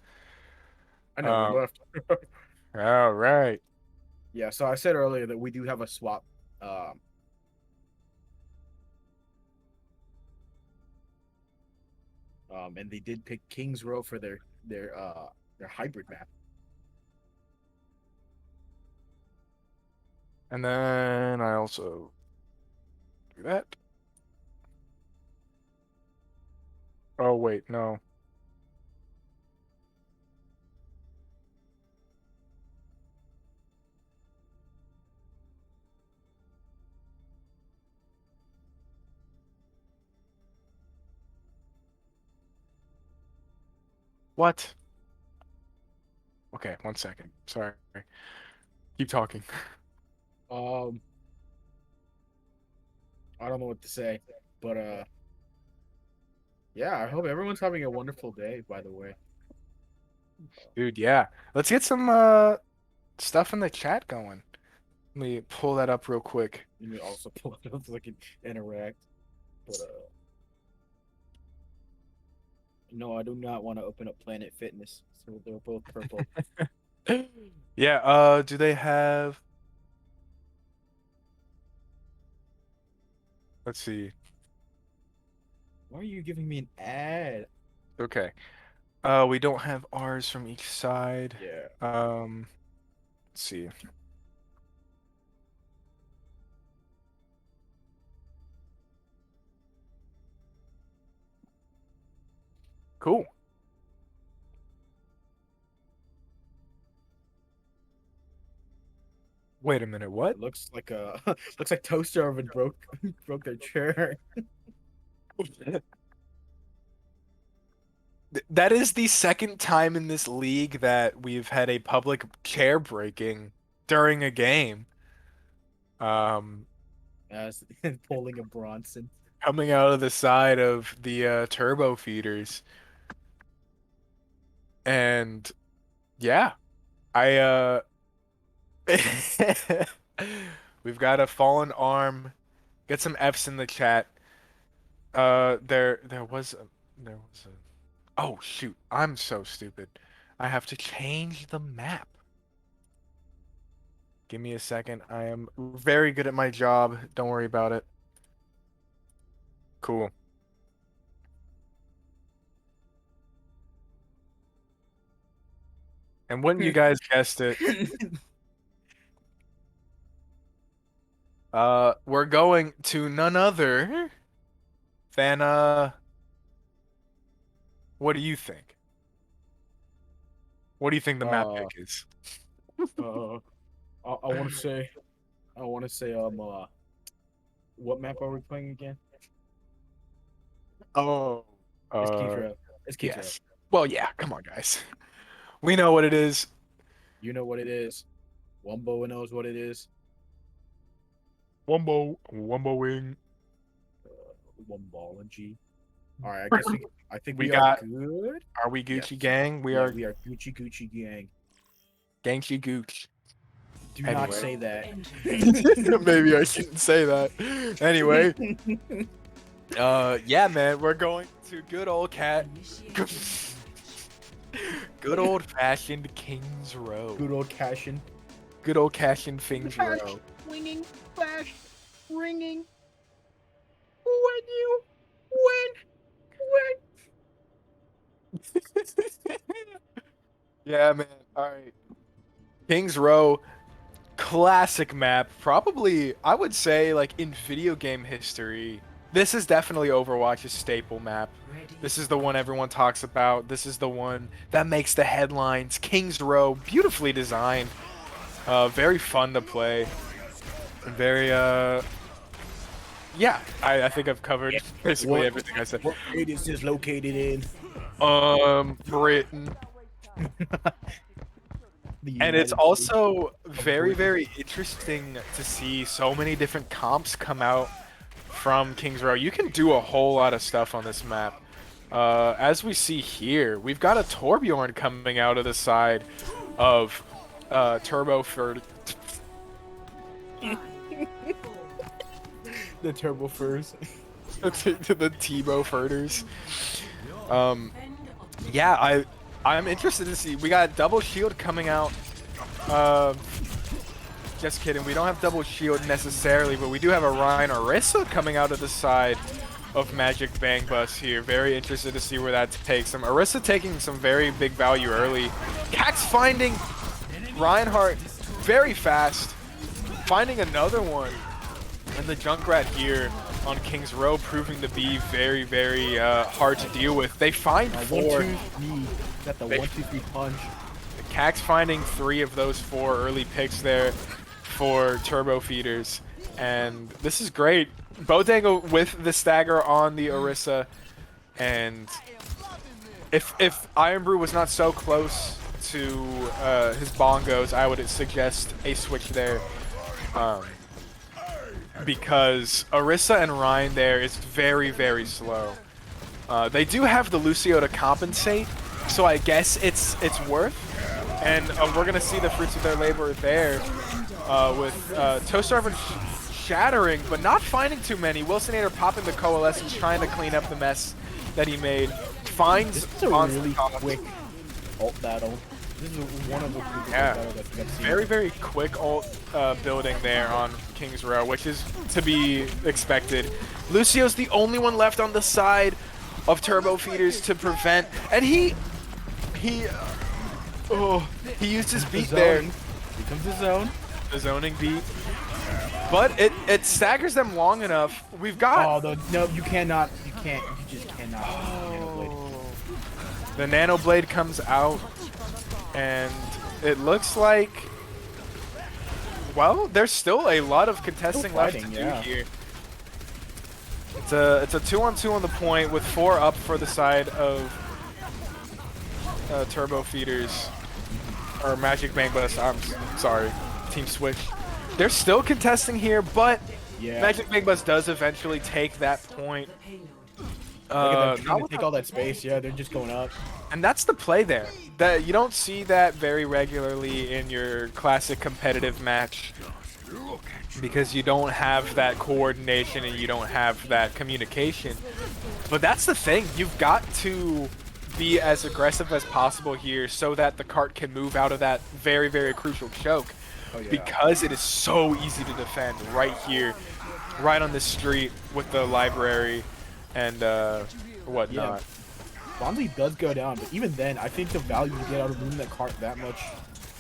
I never Um, left. all right. Yeah, so I said earlier that we do have a swap. Um, and they did pick Kings Row for their hybrid map. And then I also do that. Oh, wait, no. What? Okay, 1 second. Sorry. Keep talking. Um, I don't know what to say, but yeah, I hope everyone's having a wonderful day. By the way, Dude, yeah. Let's get some stuff in the chat going. Let me pull that up real quick. let me also pull it up so I can interact. But no, I do not want to open up Planet Fitness. So they're both purple. Yeah, do they have, let's see. Why are you giving me an ad? Okay. We don't have ours from each side. Yeah. Let's see. Cool. Wait a minute, what? It looks like looks like Toaster Oven broke broke their chair. That is the second time in this league that we've had a public chair breaking during a game. Um, As pulling a Bronson. Coming out of the side of the turbo feeders. And yeah, I we've got a fallen arm. Get some F's in the chat. There was a oh shoot, I'm so stupid. I have to change the map. Give me a second. I am very good at my job. Don't worry about it. Cool. And when you guys guessed it, we're going to none other than what do you think? What do you think the map uh pick is? uh I want to say what map are we playing again? Oh, It's Kings uh, Row. It's Kings Row. yes. Well, yeah, come on, guys. We know what it is. You know what it is. Wumbo knows what it is. Wumbo wing. Wumbology. All right, I guess I think We we are got, good. are we Yes. Gucci gang? We Yeah, are we are Gucci Gucci gang. Gangshi Gooch. Do not Anyway. say that. Maybe I shouldn't say that. Anyway, yeah, man, we're going to good old good old fashioned Kings Row. Good old Cashin. Good old fashioned Things Row. Swinging, flash, ringing. When you Yeah, man. All right. Kings Row, classic map. Probably, I would say, like in video game history, this is definitely Overwatch's staple map. This is the one everyone talks about. This is the one that makes the headlines. Kings Row, beautifully designed. Very fun to play. Very, yeah, I think I've covered basically everything I said. What state is this located in? Britain. The And it's United also States of very, Britain. very interesting to see so many different comps come out from Kings Row. You can do a whole lot of stuff on this map. As we see here, we've got a Torbjorn coming out of the side of Turbo for The Turbo Furs. to the Tebow Furters. Yeah, I'm interested to see. We got double shield coming out. Uh, just kidding. We don't have double shield necessarily, but we do have a Ryan Orisa coming out of the side of Magic Bang Bus here. Very interested to see where that takes him. Orisa taking some very big value early. Cax finding Reinhardt very fast. Finding another one. And the Junkrat here on King's Row proving to be very, very hard to deal with. They find 4. 1, 2, 3. Got the 1, 2, 3 punch. Cax finding 3 of those 4 early picks there for Turbo Feeders. And this is great. Bodango with the stagger on the Orisa. And if Iron Brew was not so close to his bongos, I would suggest a switch there. Because Orisa and Ryan there is very, very slow. They do have the Lucio to compensate, so I guess it's worth. And we're going to see the fruits of their labor there with Toestarvin shattering, but not finding too many. Wilsonator popping the Coalescence, trying to clean up the mess that he made. Finds This is a really quick ult battle. This is one of the quickest battles I think I've seen. Very, very quick ult building there on King's Row, which is to be expected. Lucio's the only one left on the side of Turbo Feeders to prevent, and he used his beat there. Here comes the zone. The zoning beat. But it staggers them long enough. We've got... Oh, no, you cannot. You can't. You just cannot. The Nano Blade comes out, and it looks like... Well, there's still a lot of contesting left to do here. It's a 2-on-2 on the point with 4 up for the side of Turbo Feeders. Or Magic Bang Bus, I'm sorry. Team Switch. They're still contesting here, but Magic Bang Bus does eventually take that point. Take all that space. Yeah, they're just going up. And that's the play there. That you don't see that very regularly in your classic competitive match because you don't have that coordination and you don't have that communication. But that's the thing. You've got to be as aggressive as possible here so that the cart can move out of that very, very crucial choke. Because it is so easy to defend right here, right on the street with the library and whatnot. Bonzi does go down, but even then, I think the value you get out of moving that cart that much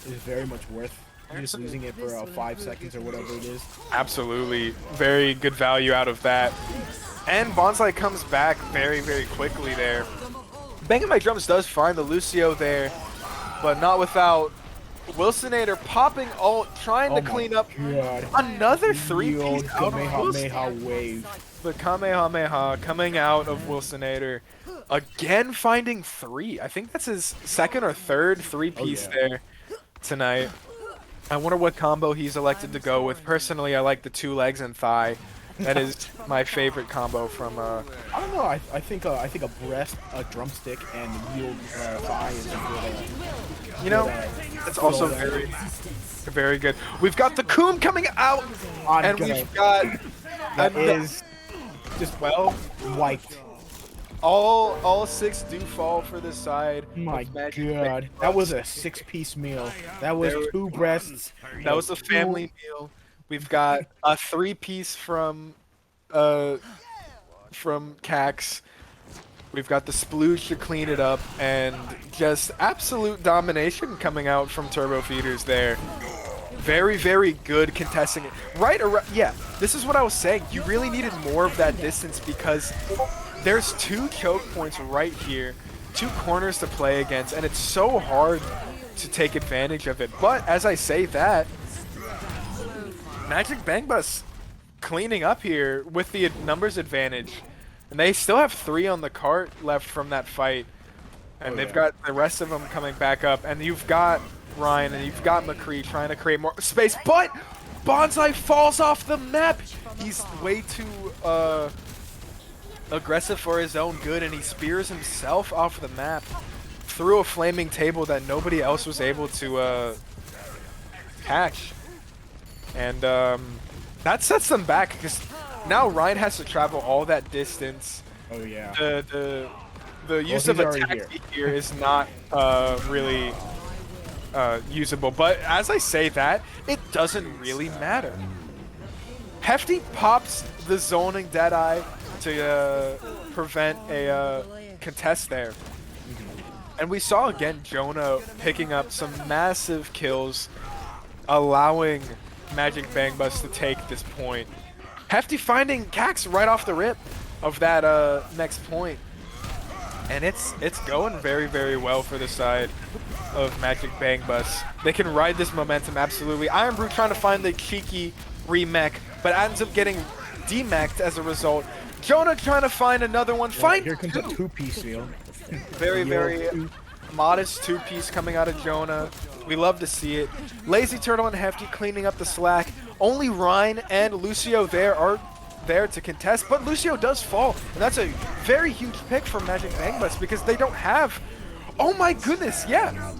is very much worth just losing it for 5 seconds or whatever it is. Absolutely. Very good value out of that. And Bonsai comes back very, very quickly there. Banging My Drums does find the Lucio there, but not without Wilsonator popping ult, trying to clean up another 3-piece out of Kamehameha wave. The Kamehameha coming out of Wilsonator. Again finding 3. I think that's his second or third 3-piece there tonight. I wonder what combo he's elected to go with. Personally, I like the 2 legs and thigh. That is my favorite combo from I don't know. I think a breast, a drumstick, and yield thigh is good. You know, that's also very, very good. We've got the Coom coming out, and we've got that is just wiped. All 6 do fall for the side. My God, that was a 6-piece meal. That was 2 breasts. That was a family meal. We've got a 3-piece from Cax. We've got the splooge to clean it up, and just absolute domination coming out from Turbo Feeders there. Very, very good contesting it. Right around, yeah, this is what I was saying. You really needed more of that distance because there's 2 choke points right here, 2 corners to play against, and it's so hard to take advantage of it. But as I say that, Magic Bang Bus cleaning up here with the numbers advantage. And they still have 3 on the cart left from that fight. And they've got the rest of them coming back up. And you've got Ryan and you've got McCree trying to create more space. But Bonsai falls off the map. He's way too aggressive for his own good. And he spears himself off the map through a flaming table that nobody else was able to catch. And that sets them back because now Ryan has to travel all that distance. Oh yeah. The the use he's of a already taxi here is not really usable. But as I say that, it doesn't really matter. Hefty pops the zoning Deadeye to prevent a contest there. And we saw again Jonah picking up some massive kills, allowing Magic Bang Bus to take this point. Hefty finding Cax right off the rip of that next point. And it's going very, very well for the side of Magic Bang Bus. They can ride this momentum, absolutely. Iron Brew trying to find the cheeky remech, but ends up getting demeched as a result. Jonah trying to find another one. Find here comes a two-piece meal. very, very modest two-piece coming out of Jonah. We love to see it. Lazy Turtle and Hefty cleaning up the slack. Only Ryan and Lucio there are there to contest, but Lucio does fall, and that's a very huge pick from Magic Bang Bus because they don't have... Oh my goodness, yeah!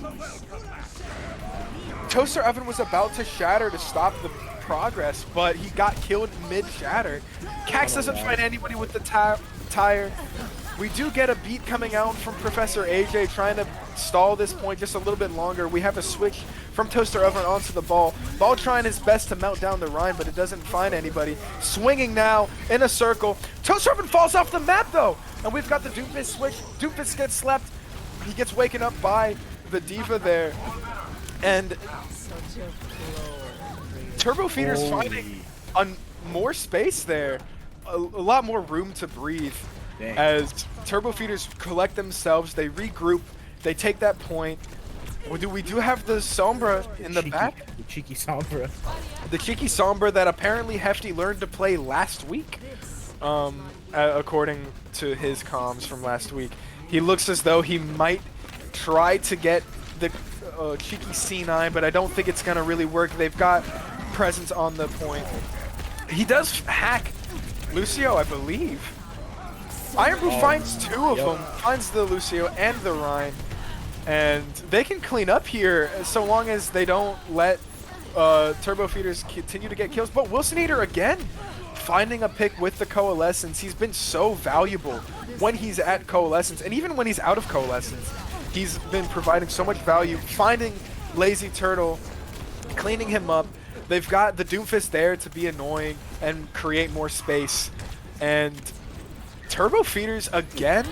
Toaster Oven was about to shatter to stop the progress, but he got killed mid-shatter. Cax doesn't find anybody with the tire. We do get a beat coming out from Professor AJ trying to stall this point just a little bit longer. We have a switch from Toaster Oven onto the ball. Ball trying his best to melt down the Rhine, but it doesn't find anybody. Swinging now in a circle. Toaster Oven falls off the map though, and we've got the Doomfist switch. Doomfist gets slept. He gets waken up by the Diva there. And Turbo Feeder's finding more space there. A lot more room to breathe. Dang. As Turbo Feeders collect themselves, they regroup, they take that point. We do have the Sombra in the back. The cheeky Sombra. The cheeky Sombra that apparently Hefty learned to play last week, according to his comms from last week. He looks as though he might try to get the cheeky C9, but I don't think it's going to really work. They've got presence on the point. He does hack Lucio, I believe. Iron Brew finds two of them, finds the Lucio and the Rhine, and they can clean up here so long as they don't let Turbo Feeders continue to get kills. But Wilson Eater again finding a pick with the Coalescence. He's been so valuable when he's at Coalescence, and even when he's out of Coalescence, he's been providing so much value. Finding Lazy Turtle, cleaning him up. They've got the Doomfist there to be annoying and create more space, and Turbo Feeders again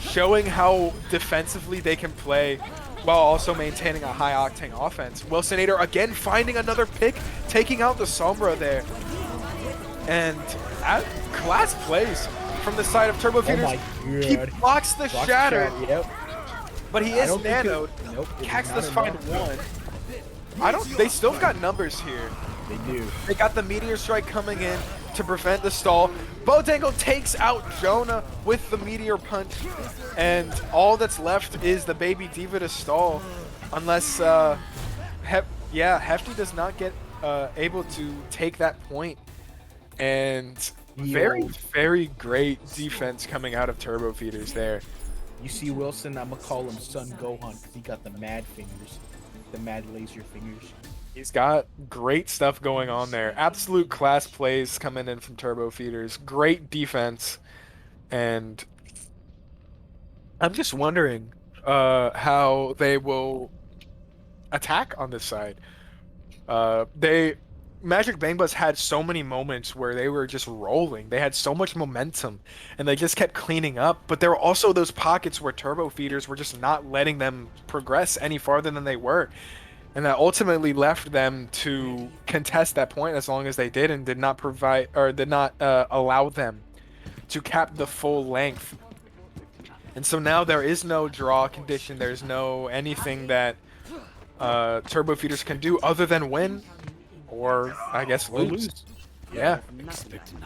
showing how defensively they can play while also maintaining a high octane offense. Wilsonator again finding another pick, taking out the Sombra there. And class plays from the side of Turbo Feeders. He blocks the shatter. But he is nanoed. Nope. Cax does find one. They still got numbers here. They do. They got the Meteor Strike coming in to prevent the stall. Bodangle takes out Jonah with the Meteor Punch, and all that's left is the Baby Diva to stall, unless Hefty does not get able to take that point. And very, very great defense coming out of Turbo Feeders there. You see Wilson, I'm gonna call him Son Gohan because he got the mad fingers, the mad laser fingers. He's got great stuff going on there. Absolute class plays coming in from Turbo Feeders. Great defense. And I'm just wondering how they will attack on this side. Magic Bang Bus had so many moments where they were just rolling. They had so much momentum, and they just kept cleaning up. But there were also those pockets where Turbo Feeders were just not letting them progress any farther than they were. And that ultimately left them to contest that point as long as they did, and did not provide or did not allow them to cap the full length. And so now there is no draw condition. There's no anything that Turbo Feeders can do other than win, or I guess lose. Yeah.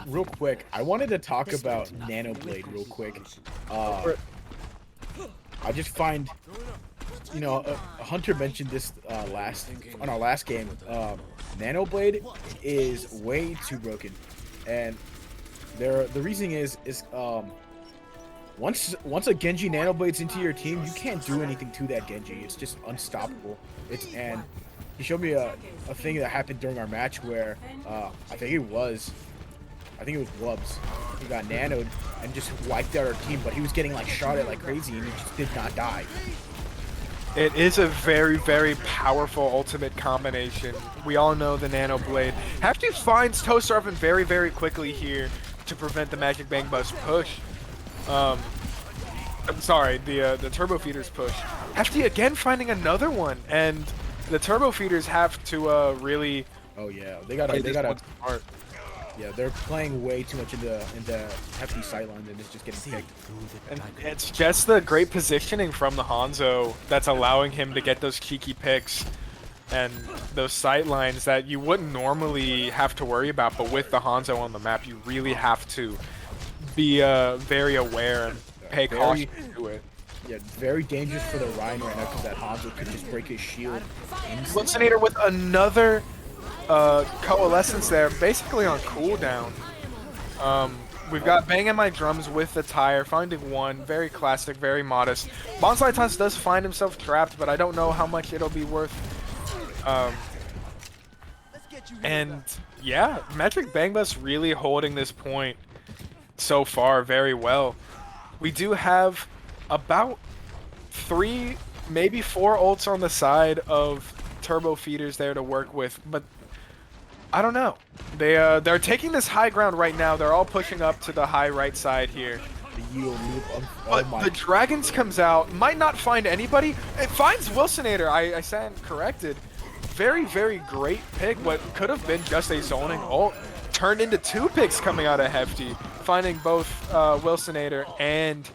Real quick, I wanted to talk about Nanoblade real quick. I just find, you know, Hunter mentioned this on our last game. Nanoblade is way too broken, and the reasoning is once a Genji Nanoblade's into your team, you can't do anything to that Genji. It's just unstoppable. And he showed me a thing that happened during our match where I think it was I think it was Wubs. He got nanoed and just wiped out our team, but he was getting like shot at like crazy and he just did not die. It is a very, very powerful ultimate combination. We all know the Nano Blade. Hefty finds Toaster Oven very, very quickly here to prevent the Magic Bang Bus push. I'm sorry, the Turbo Feeders push. Hefty again finding another one, and the Turbo Feeders have to really. Oh yeah, they gotta. Yeah, they're playing way too much into Hefty sideline and it's just getting picked. And it's just the great positioning from the Hanzo that's allowing him to get those cheeky picks and those sight lines that you wouldn't normally have to worry about, but with the Hanzo on the map, you really have to be very aware and pay caution to it. Yeah, very dangerous for the Ryan right now because that Hanzo could just break his shield. Wilsonator with another coalescence there, basically on cooldown. We've got banging my drums with the tire, finding one, very classic, very modest. Bonsai Toss does find himself trapped, but I don't know how much it'll be worth. And yeah, Magic Bang Bus really holding this point so far very well. We do have about 3, maybe 4 ults on the side of Turbo Feeders there to work with, but I don't know. They're taking this high ground right now. They're all pushing up to the high right side here. The yield move. But the Dragons comes out, might not find anybody. It finds Wilsonator. I stand corrected. Very, very great pick. What could have been just a zoning ult turned into 2 picks coming out of Hefty, finding both Wilsonator and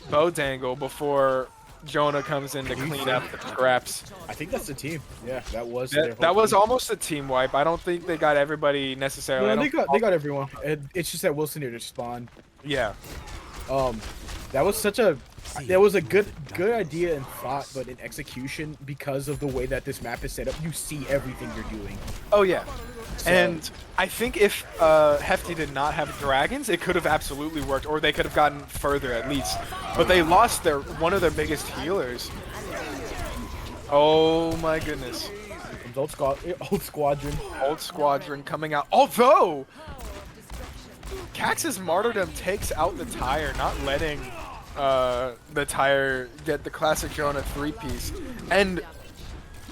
Bodangle before Jonah comes in to clean up the scraps. I think that's the team. Yeah, that was that was almost a team wipe. I don't think they got everybody necessarily. No, they got everyone. It's just that Wilsonator spawned. Yeah. That was such a good idea in thought, but in execution, because of the way that this map is set up, you see everything you're doing. Oh yeah. So. And I think if Hefty did not have dragons, it could have absolutely worked, or they could have gotten further at least. But they lost one of their biggest healers. Oh my goodness. Old Squadron. Old Squadron coming out. Although Cax's martyrdom takes out the tire, not letting the tire get the classic Jonah 3-piece. And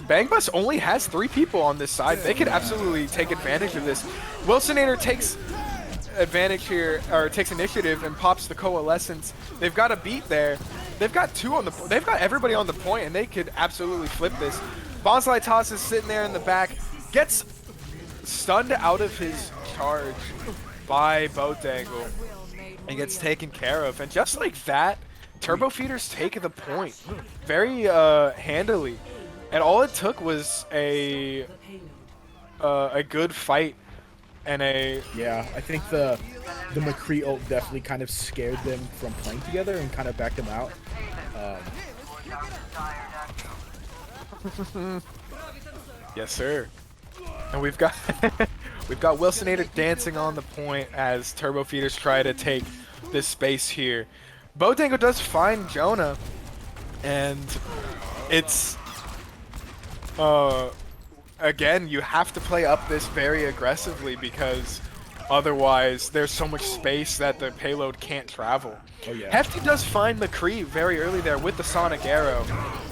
Bang Bus only has 3 people on this side. They could absolutely take advantage of this. Wilsonator takes advantage here, or takes initiative and pops the coalescence. They've got a beat there. They've got 2 on the. They've got everybody on the point, and they could absolutely flip this. Bonsai Toss is sitting there in the back, gets stunned out of his charge by Bodangle, and gets taken care of. And just like that, Turbo Feeders take the point very handily. And all it took was a good fight and a... Yeah, I think the McCree ult definitely kind of scared them from playing together and kind of backed them out. Yes, sir. And we've got Wilsonator dancing on the point as Turbo Feeders try to take this space here. Bodangle does find Jonah, and it's... again, you have to play up this very aggressively because otherwise there's so much space that the payload can't travel. Oh, yeah. Hefty does find McCree very early there with the Sonic Arrow.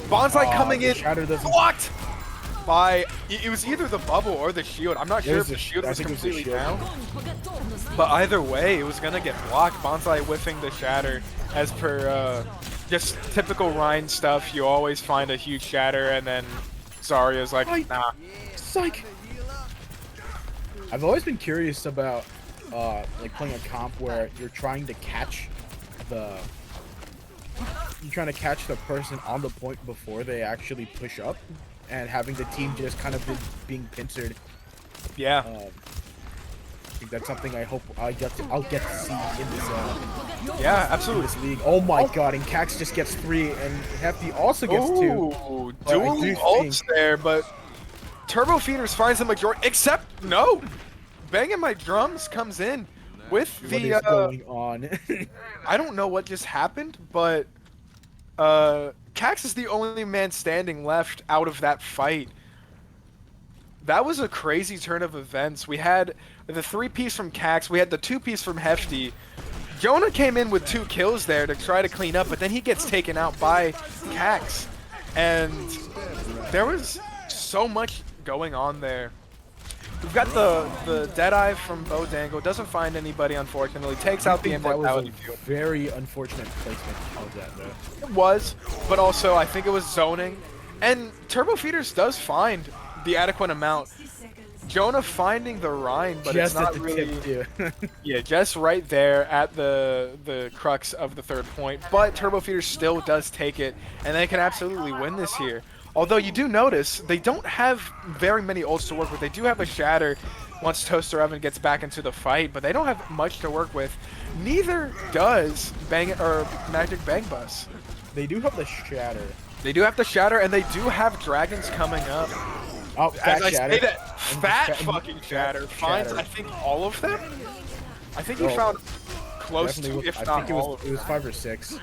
Bonsai coming in, blocked by, it was either the bubble or the shield. I'm not sure if the shield was completely down. But either way, it was going to get blocked. Bonsai whiffing the shatter as per just typical Rhine stuff. You always find a huge shatter and then Zarya's like, nah. Psych. I've always been curious about like playing a comp where you're trying to catch the person on the point before they actually push up, and having the team just kind of being pincered. Yeah. I think that's something I hope I'll get to see in this. Yeah, absolutely. In this league. Oh my god! And Cax just gets 3, and Hefty also gets 2. Ooh, dual ults there, but Turbo Feeders finds the majority. Except no, Banging My Drums comes in with what the. What is going on? I don't know what just happened, but Cax is the only man standing left out of that fight. that was a crazy turn of events. We had the 3-piece from Cax, we had the 2-piece from Hefty. Jonah came in with 2 kills there to try to clean up, but then he gets taken out by Cax. And there was so much going on there. We've got the Deadeye from Bo Dangle, doesn't find anybody, unfortunately, takes out the Immortality That was a very unfortunate placement of that, though. It was, but also I think it was zoning. And Turbo Feeders does find the adequate amount. Jonah finding the Rhine, but Just it's not at the really... tip, too. Yeah, just right there at the crux of the 3rd point. But Turbo Feeders still does take it, and they can absolutely win this here. Although you do notice they don't have very many ults to work with. They do have a Shatter once Toaster Oven gets back into the fight, but they don't have much to work with. Neither does Magic Bang Bus. They do have the Shatter. They do have the Shatter, and they do have Dragons coming up. Oh, As I Shatter. say that, fat fucking Shatter finds, I think, all of them? I think he found close to, if not all of them. It was 5 or 6.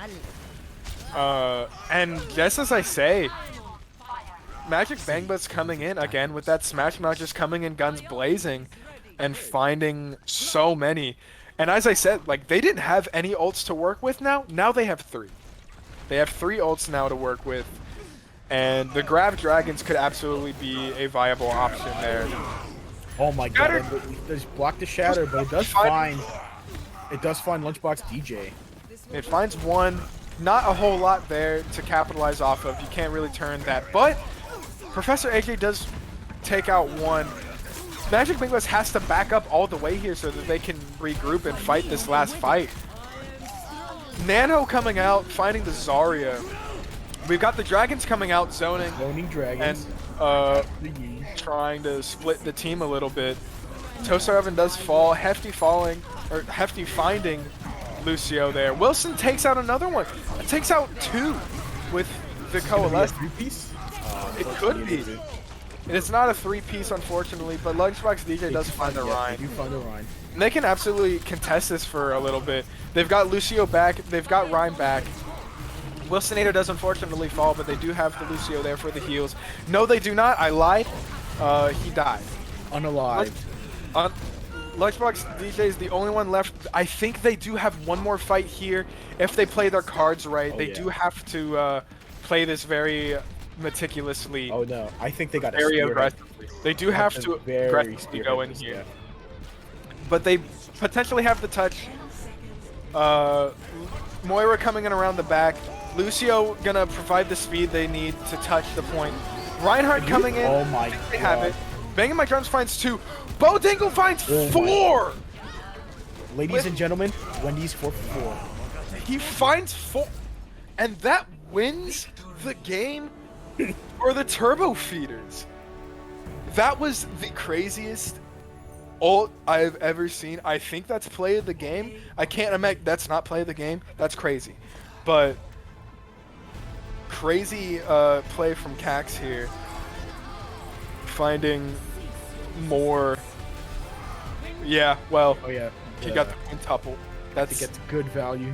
And just as I say, Magic Bang Bus coming in again with that Smash Mouth just coming in guns blazing and finding so many. And as I said, like, they didn't have any ults to work with now. Now they have 3. They have 3 ults now to work with. And the Grav Dragons could absolutely be a viable option there. Oh my god, they blocked the Shatter, but it does find Lunchbox DJ. It finds one, not a whole lot there to capitalize off of. You can't really turn that, but Professor AJ does take out one. Magic Bang Bus has to back up all the way here so that they can regroup and fight this last fight. Nano coming out, finding the Zarya. We've got the Dragons coming out, zoning Dragons. And trying to split the team a little bit. Toaster Oven does fall, Hefty finding Lucio there. Wilson takes out another one. Takes out 2 with the Coalesce. 3-piece? It could be. It's not a 3-piece, unfortunately, but Lunchbox DJ does find the Rhine. They do find the Rhine. And they can absolutely contest this for a little bit. They've got Lucio back. They've got Rhine back. Wilsonator does unfortunately fall, but they do have the Lucio there for the heals. No, they do not. I lied. He died. Unalived. Lunchbox DJ is the only one left. I think they do have one more fight here. If they play their cards right, they do have to play this very meticulously. Oh no, I think they got very aggressively. They do have to aggressively go in here. But they potentially have the touch. Moira coming in around the back. Lucio gonna provide the speed they need to touch the point. Reinhardt coming in. Oh my god. They have it. Banging My Drums finds 2. Bo Dingle finds 4! Ladies and gentlemen, Wendy's 4 for 4. He finds 4. And that wins the game for the Turbo Feeders. That was the craziest ult I've ever seen. I think that's play of the game. I can't imagine that's not play of the game. That's crazy. But crazy play from Cax here. Finding more. Yeah, well. Oh yeah. He got the quintuple. He gets good value.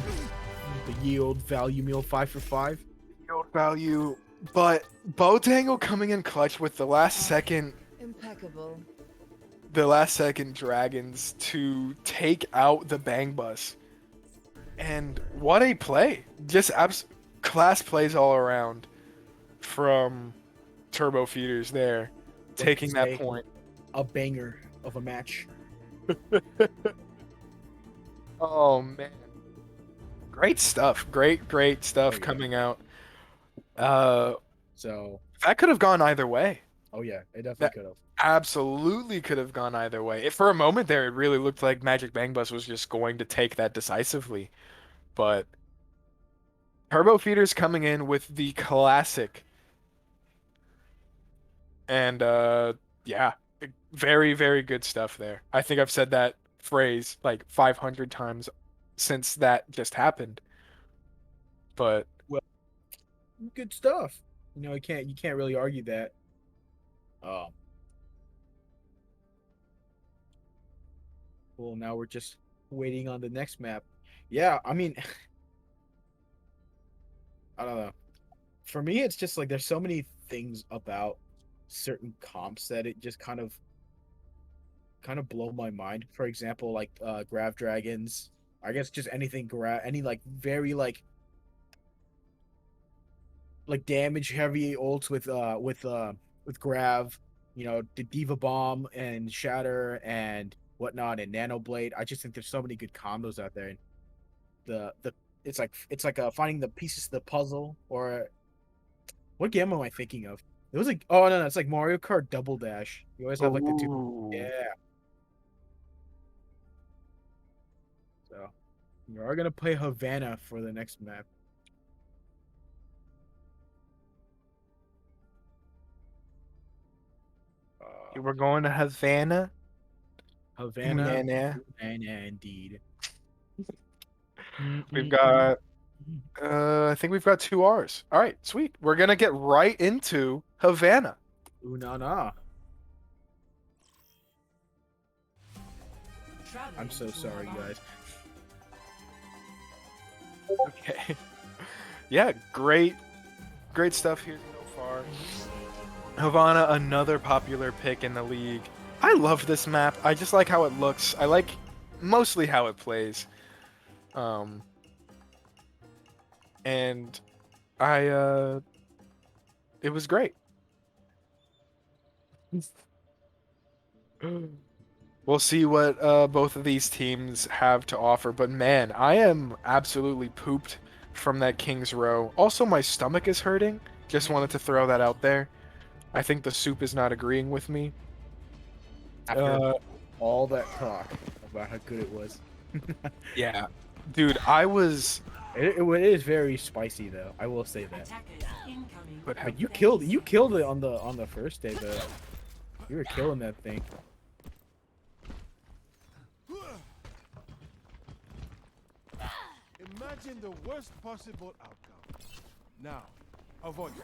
The yield value meal 5 for 5. Yield value. But Bo Dangle coming in clutch with the last second. Impeccable. The last second Dragons to take out the Bang Bus. And what a play. Just class plays all around from Turbo Feeders there. Taking that point. A banger of a match. Oh man. Great stuff. Great stuff coming out. So that could have gone either way. Oh yeah, it definitely could have. Absolutely could have gone either way. For a moment there, it really looked like Magic Bang Bus was just going to take that decisively. But Turbo Feeders coming in with the classic. And yeah, very, very good stuff there. I think I've said that phrase like 500 times since that just happened. But well, good stuff. You can't really argue that. Well, now we're just waiting on the next map. Yeah, I mean, I don't know. For me, it's just like there's so many things about certain comps that it just kind of blow my mind. For example, like Grav Dragons. I guess just anything any like very like damage heavy ults with Grav, the Diva Bomb and Shatter and whatnot and Nano Blade. I just think there's so many good combos out there. And the it's like finding the pieces of the puzzle. Or what game am I thinking of? It was like, oh no, it's like Mario Kart Double Dash. You always have like the two. Ooh. Yeah. So we are gonna play Havana for the next map. We're going to Havana. Havana, Yeah. Havana, indeed. We've got, I think we've got 2 Rs. All right, sweet. We're gonna get right into Havana. Ooh, nah. I'm so sorry, guys. Okay. Yeah, great stuff here so far. Havana, another popular pick in the league. I love this map. I just like how it looks. I like mostly how it plays. And it was great. We'll see what both of these teams have to offer, but man, I am absolutely pooped from that King's Row. Also, my stomach is hurting. Just wanted to throw that out there. I think the soup is not agreeing with me. After all that talk about how good it was. Yeah. Dude, I was... It is very spicy though. I will say that. But you killed it on the first day though. You were killing that thing. Imagine the worst possible outcome. Now, avoid it.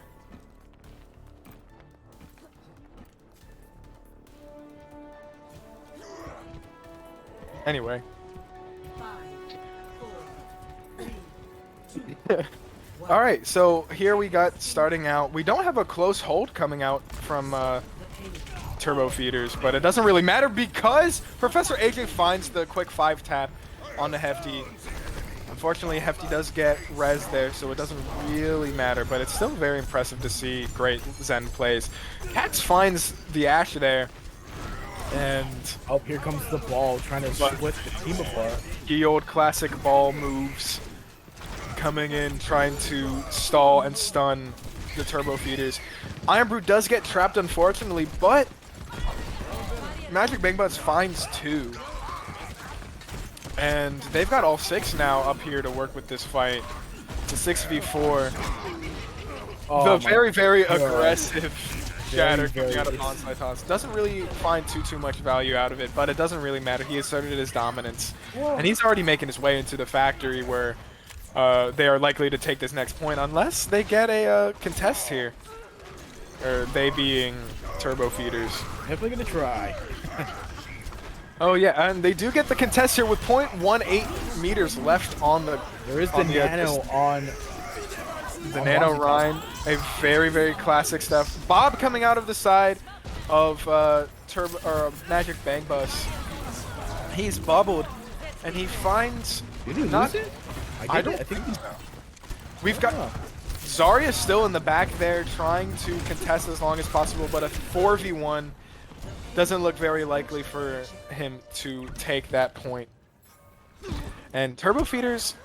Anyway. All right, so here we got starting out. We don't have a close hold coming out from Turbo Feeders, but it doesn't really matter because Professor AJ finds the quick 5-tap on the Hefty. Unfortunately, Hefty does get res there, so it doesn't really matter, but it's still very impressive to see great Zen plays. Cax finds the Ashe there, and... Oh, here comes the ball, trying to split the team apart. The old classic ball moves coming in, trying to stall and stun the Turbo Feeders. Iron Brute does get trapped, unfortunately, but Magic Bang Butts finds 2. And they've got all 6 now up here to work with this fight. It's a 6v4. Oh, the very, very God. aggressive Shatter Very, coming out of Bonsai Toss. Doesn't really find too much value out of it, but it doesn't really matter. He asserted his dominance. Whoa. And he's already making his way into the factory where they are likely to take this next point unless they get a contest here. Or they being Turbo Feeders. Definitely gonna try. Oh yeah, and they do get the contest here with 0.18 meters left on the... There is the nano on... The Nano Rhine, a very, very classic stuff. Bob coming out of the side of Magic Bang Bus. He's bubbled, and he finds... Did he not, lose it? I don't think so. We've got Zarya still in the back there trying to contest as long as possible, but a 4v1 doesn't look very likely for him to take that point. And Turbo Feeders,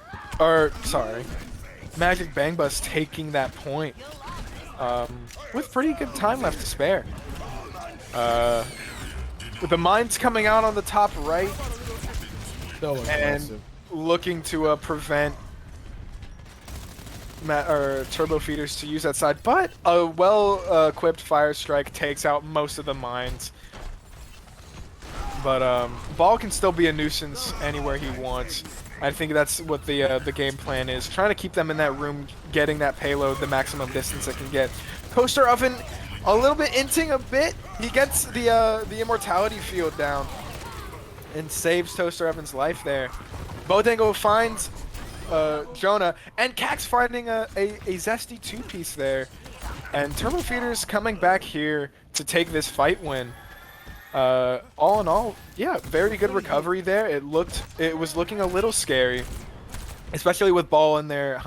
Magic Bang Bus taking that point with pretty good time left to spare. With the mines coming out on the top right So impressive. and looking to prevent Turbo Feeders to use that side, but a well-equipped Fire Strike takes out most of the mines. But Ball can still be a nuisance anywhere he wants. I think that's what the game plan is. Trying to keep them in that room, getting that payload the maximum distance it can get. Toaster Oven a little bit inting a bit. He gets the Immortality field down and saves Toaster Oven's life there. Bodango finds Jonah, and Cax finding a zesty 2-piece there. And Turbo Feeder's coming back here to take this fight win. All in all, yeah, very good recovery there. It was looking a little scary, especially with ball in their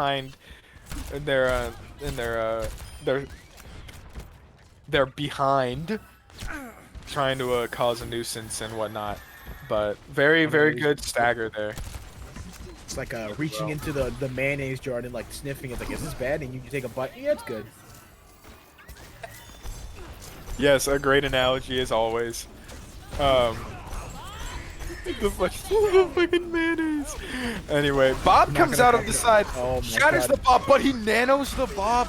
they're behind, trying to cause a nuisance and whatnot. But very good stagger there. It's like reaching into the mayonnaise jar and like sniffing it. Like, is this bad? And you take a bite. Yeah, it's good. Yes, a great analogy as always. The fucking mayonnaise. Anyway, Bob comes out of the side, shatters the Bob, but he nanos the Bob.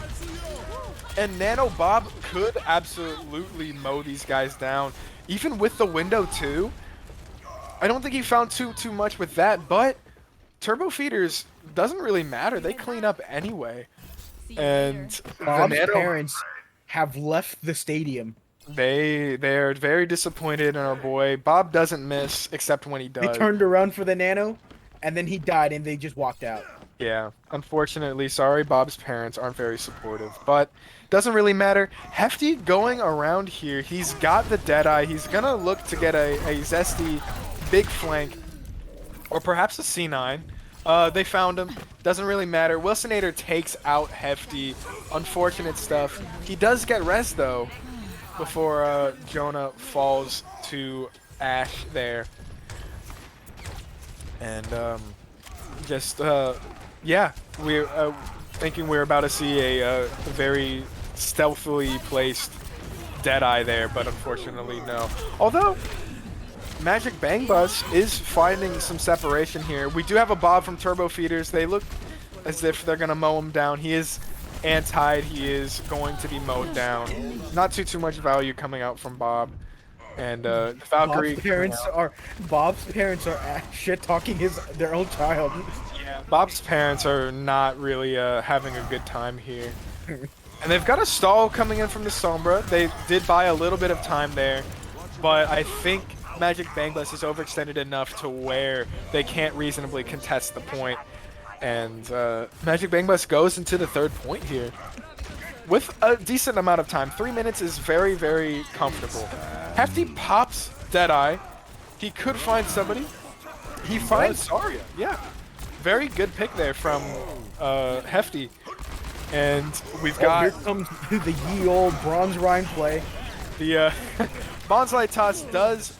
And Nano Bob could absolutely mow these guys down, even with the window too. I don't think he found too much with that, but Turbo Feeders doesn't really matter. They clean up anyway. And Bob's parents have left the stadium. They're very disappointed in our boy. Bob doesn't miss except when he does. They turned around for the nano, and then he died, and they just walked out. Yeah, unfortunately, sorry, Bob's parents aren't very supportive, but doesn't really matter. Hefty going around here. He's got the Deadeye. He's gonna look to get a zesty big flank, or perhaps a C9. They found him. Doesn't really matter. Wilsonator takes out Hefty. Unfortunate stuff. He does get res though, before Jonah falls to Ash there. And yeah, we're thinking we're about to see a very stealthily placed Deadeye there, but unfortunately no. Although Magic Bang Bus is finding some separation here. We do have a Bob from Turbo Feeders. They look as if they're gonna mow him down. He is antied. He is going to be mowed down. Not too much value coming out from Bob. And Valkyrie. Bob's parents are shit talking their own child. Yeah, Bob's parents are not really having a good time here. And they've got a stall coming in from the Sombra. They did buy a little bit of time there, but I think Magic Bang Bus is overextended enough to where they can't reasonably contest the point. And Magic Bang Bus goes into the third point here with a decent amount of time. 3 minutes is very comfortable. Hefty pops Deadeye. He could find somebody. He finds Zarya. Yeah. Very good pick there from Hefty. And we've got... Here comes the ye old Bronze Rhyme play. The Bonsai Toss does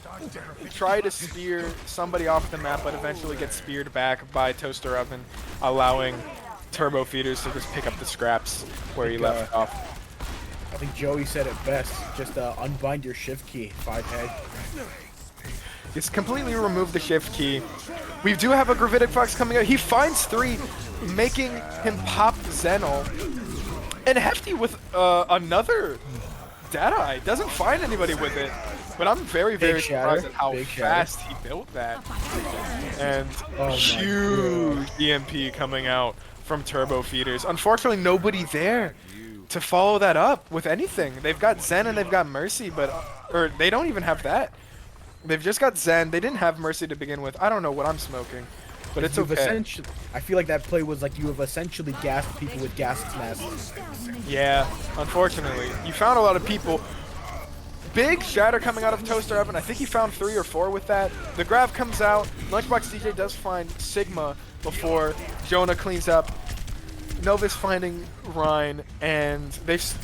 try to spear somebody off the map, but eventually gets speared back by Toaster Oven, allowing Turbo Feeders to just pick up the scraps where he left off. I think Joey said it best. Just unbind your shift key, 5-head. Just completely remove the shift key. We do have a Gravitic Fox coming out. He finds 3, making him pop Zeno. And Hefty with another Deadeye. Doesn't find anybody with it. But I'm very surprised at how fast he built that. And huge EMP coming out from Turbo Feeders. Unfortunately, nobody there to follow that up with anything. They've got Zen and they've got Mercy, or they don't even have that. They've just got Zen. They didn't have Mercy to begin with. I don't know what I'm smoking, but it's okay. I feel like that play was like you have essentially gassed people with gas masks. Yeah, unfortunately. You found a lot of people. Big shatter coming out of Toaster Oven. I think he found 3 or 4 with that. The Grav comes out. Lunchbox DJ does find Sigma before Jonah cleans up. Novus finding Rhine, and they've still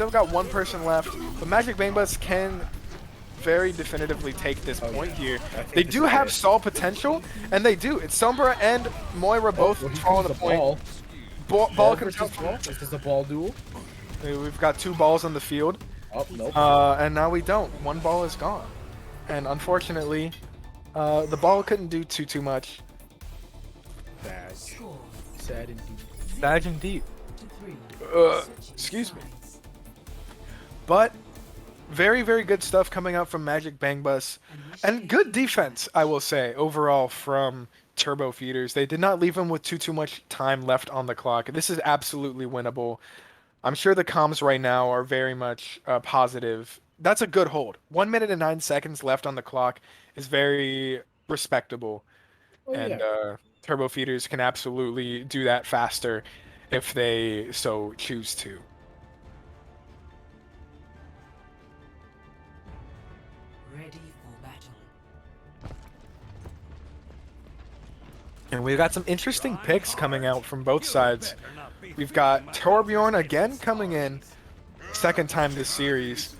got 1 person left. But Magic Bang Bus can very definitively take this point here. They do have stall potential, and they do. It's Sombra and Moira both on the point. Ball comes out. This is a ball duel. We've got 2 balls on the field. Oh, nope. And now we don't. 1 ball is gone. And unfortunately, the ball couldn't do too much. Sad indeed. Sad indeed. Excuse me. But very good stuff coming out from Magic Bang Bus. And good defense, I will say, overall from Turbo Feeders. They did not leave him with too much time left on the clock. This is absolutely winnable. I'm sure the comms right now are very much positive. That's a good hold. 1 minute and 9 seconds left on the clock is very respectable. Turbo Feeders can absolutely do that faster. if they so choose to. Ready for battle. And we've got some interesting picks coming out from both sides. We've got Torbjorn again coming in, second time this series,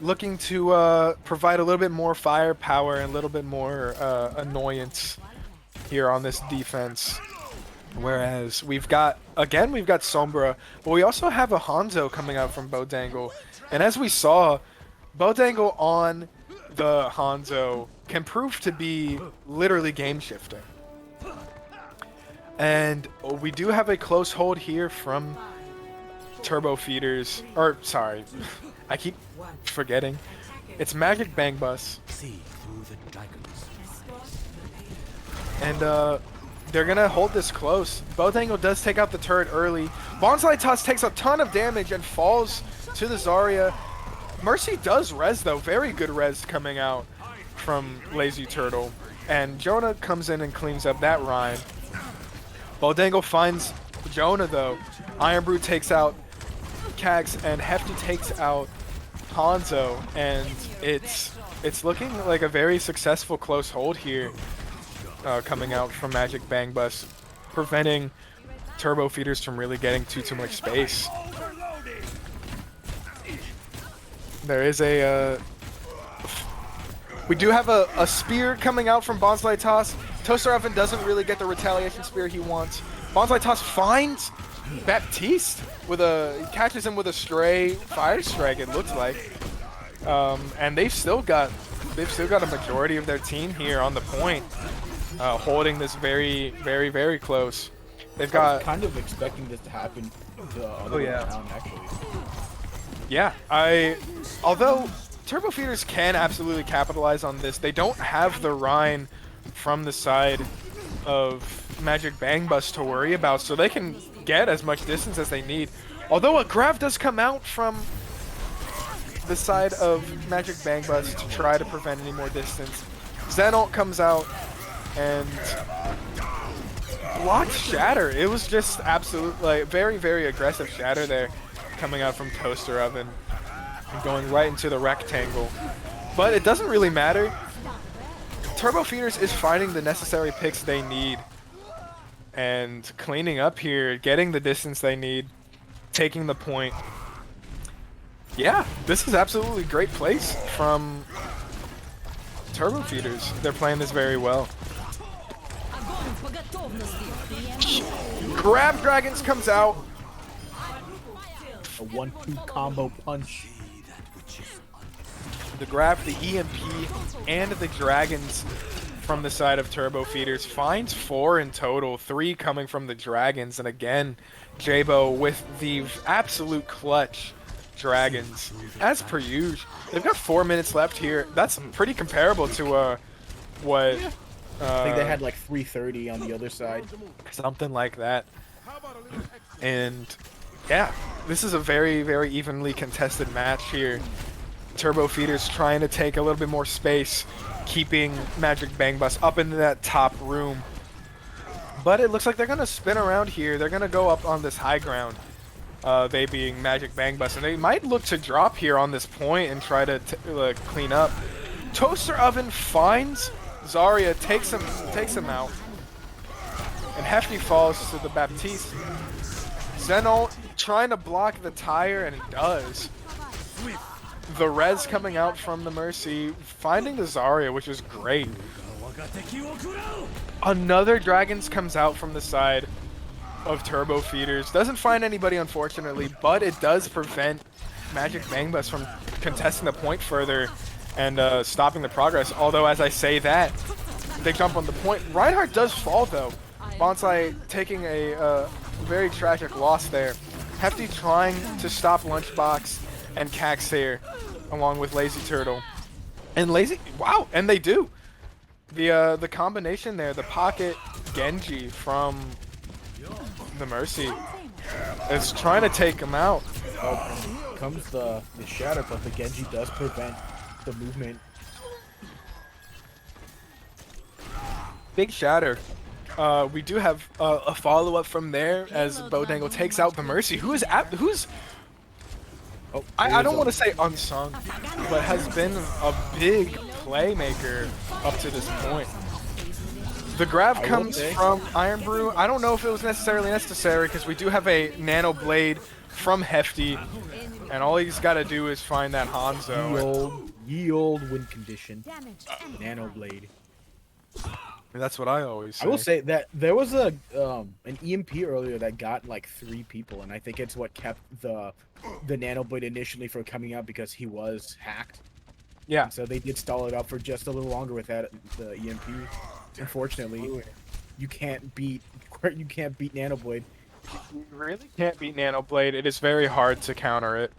looking to provide a little bit more firepower and a little bit more annoyance here on this defense. Whereas we've got Sombra, but we also have a Hanzo coming out from Bodangle. And as we saw, Bodangle on the Hanzo can prove to be literally game shifting. And we do have a close hold here from Turbo Feeders, or sorry, I keep forgetting. It's Magic Bang Bus. See through the dragons. And they're gonna hold this close. Bodangle does take out the turret early. Bonsai Toss takes a ton of damage and falls to the Zarya. Mercy does res though, very good res coming out from Lazy Turtle. And Jonah comes in and cleans up that Rhine. Bodangle finds Jonah though. Iron Brew takes out Kags and Hefty takes out Hanzo, and it's looking like a very successful close hold here coming out from Magic Bang Bus, preventing Turbo Feeders from really getting too much space. There is we do have a spear coming out from Bonsai Toss. Toaster Oven doesn't really get the retaliation spear he wants. Bonsai Toss finds Baptiste with he catches him with a stray fire strike, it looks like. And they've still got a majority of their team here on the point, holding this very close. They've I was got kind of expecting this to happen the other way around, actually. yeah. Although Turbo Feeders can absolutely capitalize on this, they don't have the Rhine from the side of Magic Bang Bus to worry about, so they can get as much distance as they need. Although a grab does come out from the side of Magic Bang Bus to try to prevent any more distance. Xenalt comes out and blocked Shatter. It was just absolute, like, very aggressive Shatter there coming out from Toaster Oven and going right into the rectangle. But it doesn't really matter. Turbo Feeders is finding the necessary picks they need and cleaning up here, getting the distance they need, taking the point. Yeah, this is absolutely great place from Turbo Feeders. They're playing this very well. Grab Dragons comes out. A 1-2 combo punch. The grab, the EMP, and the Dragons from the side of Turbo Feeders finds 4 in total, 3 coming from the Dragons, and again, Jabo with the absolute clutch Dragons, as per usual. They've got 4 minutes left here. That's pretty comparable to what... I think they had like 330 on the other side. Something like that. And yeah, this is a very evenly contested match here. Turbo Feeders trying to take a little bit more space, keeping Magic Bang Bus up into that top room. But it looks like they're going to spin around here. They're going to go up on this high ground, they being Magic Bang Bus. And they might look to drop here on this point and try to clean up. Toaster Oven finds Zarya, takes him out. And Hefty falls to the Baptiste. Xenalt trying to block the tire, and he does. The res coming out from the Mercy, finding the Zarya, which is great. Another Dragons comes out from the side of Turbo Feeders. Doesn't find anybody, unfortunately, but it does prevent Magic Bang Bus from contesting the point further and stopping the progress. Although, as I say that, they jump on the point. Reinhardt does fall, though. Bonsai taking a very tragic loss there. Hefty trying to stop Lunchbox and Cax here, along with Lazy Turtle. And wow, and they do. The combination there, the pocket Genji from the Mercy is trying to take him out. Comes the Shatter, but the Genji does prevent the movement. Big Shatter we do have a follow-up from there as Bodangle takes out the Mercy, who's Oh, I don't want to say unsung, but has been a big playmaker up to this point. The grab I will comes say- from Iron Brew. I don't know if it was necessarily necessary because we do have a Nano Blade from Hefty, and all he's got to do is find that Hanzo. Ye old win condition. Nano blade. That's what I always say. I will say that there was a an EMP earlier that got like 3 people, and I think it's what kept the Nano blade initially from coming out because he was hacked. Yeah. So they did stall it up for just a little longer with that the EMP. Unfortunately, you can't beat Nano blade. You really can't beat Nano Blade. It is very hard to counter it.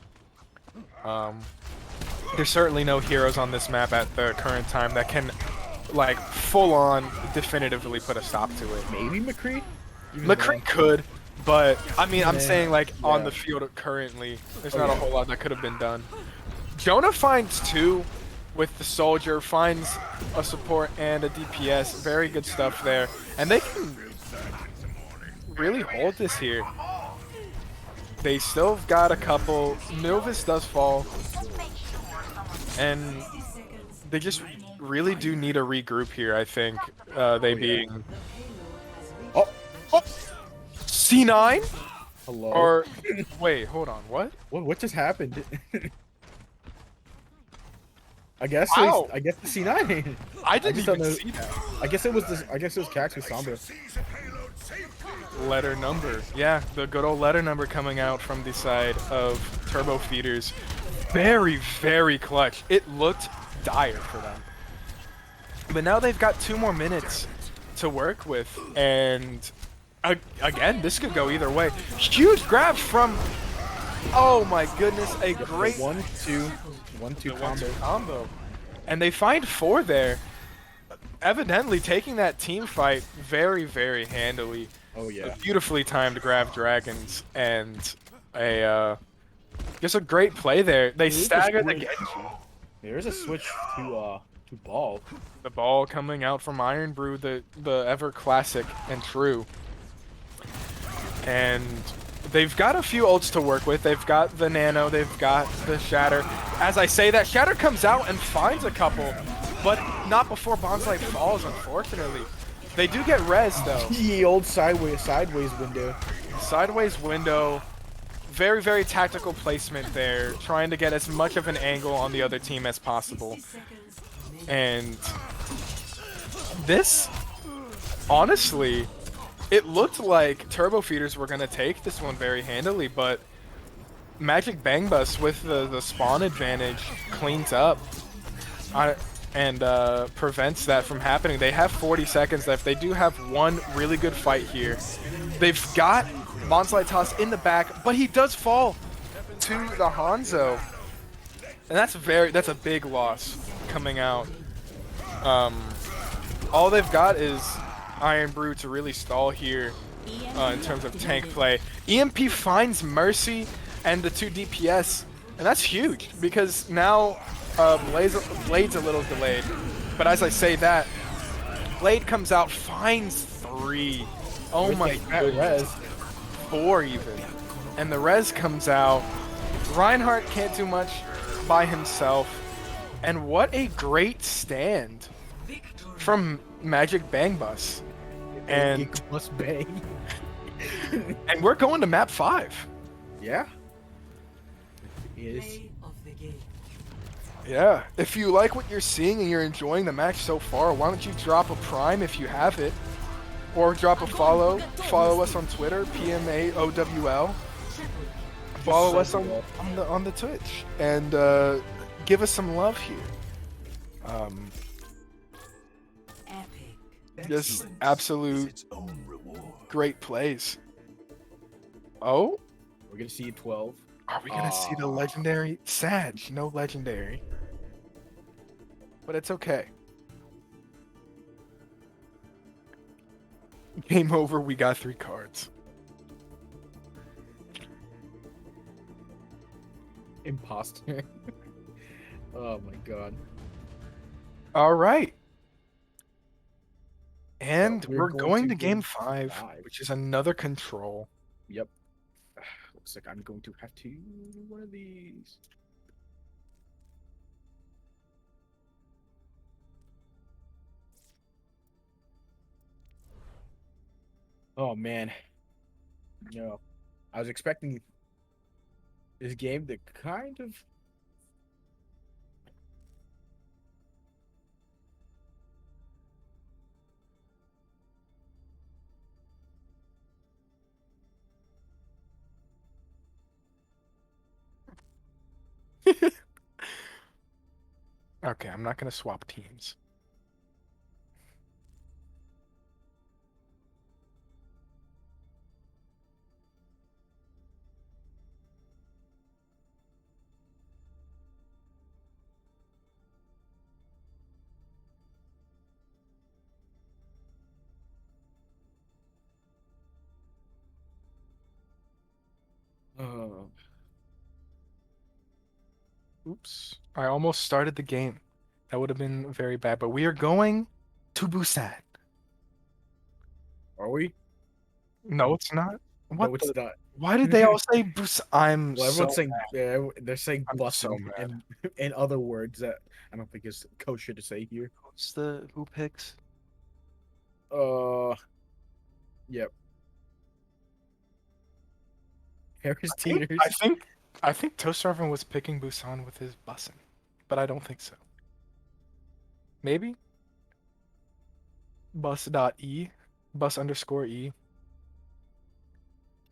There's certainly no heroes on this map at the current time that can, like, full-on definitively put a stop to it. Maybe McCree. McCree could, but I mean, I'm Yeah. saying like on Yeah. the field currently, there's Oh, not a yeah. whole lot that could have been done. Jonah finds 2 with the soldier, finds a support and a DPS. Very good stuff there, and they can really hold this here. They still got a couple. Novice does fall, and they just really do need a regroup here. I think they being Oh, C9 hello. or wait, hold on, what? What just happened? I guess Wow. I guess the C9. I didn't just don't even know- see that. I guess it was Cax with Sombra. Letter number. Yeah, the good old letter number coming out from the side of Turbo Feeders. Very, very clutch. It looked dire for them. But now they've got 2 more minutes to work with, and again, this could go either way. Huge grab from, oh my goodness, a great 1-2 combo. combo. And they find 4 there. Evidently taking that team fight very, very handily. Oh yeah. A beautifully timed grab dragons and just a great play there. They It is a stagger the switch. Genji. There is a switch to ball. The ball coming out from Iron Brew, the ever classic and true. And they've got a few ults to work with. They've got the Nano, they've got the Shatter. As I say that, Shatter comes out and finds a couple, but not before Bonsai falls, unfortunately. They do get res though. Ye old sideways window. Sideways window. Very, very tactical placement there, trying to get as much of an angle on the other team as possible. And this, honestly, it looked like Turbo Feeders were going to take this one very handily, but Magic Bang Bus with the spawn advantage cleans up and prevents that from happening. They have 40 seconds left. They do have one really good fight here. They've got Bonsai Toss in the back, but he does fall to the Hanzo. And that's a big loss coming out. All they've got is Iron Brew to really stall here in terms of tank play. EMP finds Mercy and the 2 DPS, and that's huge because now Blade's a little delayed. But as I say that, Blade comes out, finds 3. Oh my goodness. 4 even. And the res comes out. Reinhardt can't do much by himself. And what a great stand from Magic Bang Bus. And must bang. and we're going to map 5. Yeah. It is. Play of the game. Yeah. If you like what you're seeing and you're enjoying the match so far, why don't you drop a prime if you have it? Or drop a follow. Follow us on Twitter, PMAOWL. Follow us on the Twitch and give us some love here. Epic. Just absolute great plays. Oh, We're gonna see 12. are we gonna see the legendary Sag? No legendary, but it's okay. Game over. We got 3 cards. Imposter. Oh my god. All right. And we're we're going going to to game game 5, five. which is another control. Yep. Looks like I'm going to have to do one of these. Oh man. No. I was expecting this game to kind of Okay, I'm not gonna swap teams. Oh. Oops. I almost started the game. That would have been very bad, but we are going to Busan. Are we? No, it's not. What No, it's the? not. Why did they all say Busan? I'm Well, so everyone's saying they're saying I'm bussin' so mad. and other words that I don't think is kosher to say here. who picks? Yep. Harris I think, Teeters. I think I think Toaster Oven was picking Busan with his bussin', but I don't think so. Maybe bus.e, bus_e.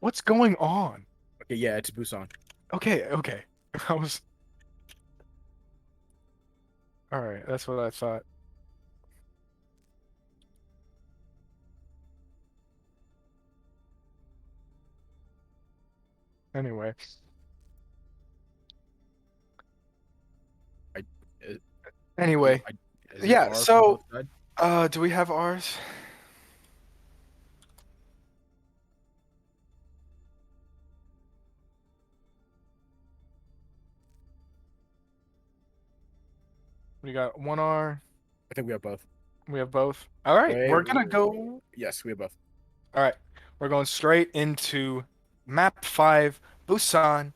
What's going on? Okay, yeah, it's Busan. Okay, okay. I was. All right, that's what I thought. Anyway, I, uh, anyway, is it yeah. R from So, both sides? do we have ours? We got one R. I think we have both. We have both. All right, Wait, we're gonna wait. go. Yes, we have both. All right, we're going straight into map 5, Busan.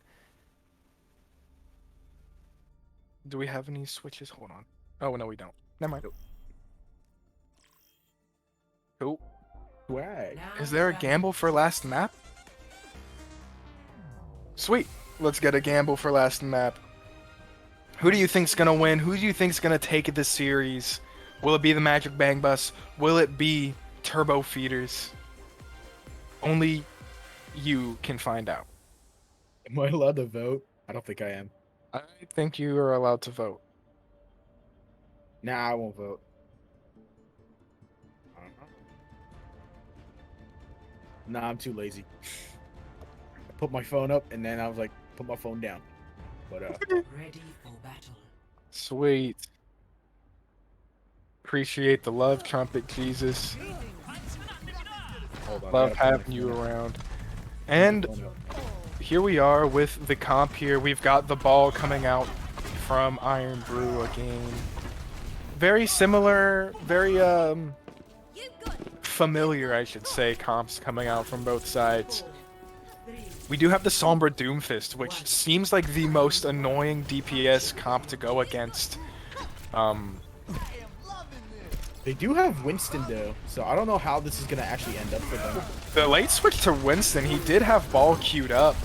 Do we have any switches? Hold on. Oh, no, we don't. Never mind. Nope. Cool. Swag. Now Is there a gamble for last map? Sweet. Let's get a gamble for last map. Who do you think's gonna win? Who do you think's gonna take this series? Will it be the Magic Bang Bus? Will it be Turbo Feeders? Only you can find out. Am I allowed to vote? I don't think I am. I think you are allowed to vote. Nah, I won't vote. I don't know. Nah, I'm too lazy. I put my phone up and then I was like, put my phone down. But Ready for battle. Sweet. Appreciate the love, Trumpet Jesus. hold on. I Love gotta put my having you phone up. around. Put And my phone up. here we are with the comp here. We've got the ball coming out from Iron Brew again. Very similar, very familiar, I should say, comps coming out from both sides. We do have the Sombra Doomfist, which seems like the most annoying DPS comp to go against. They do have Winston though, so I don't know how this is gonna actually end up for them. The late switch to Winston, he did have ball queued up.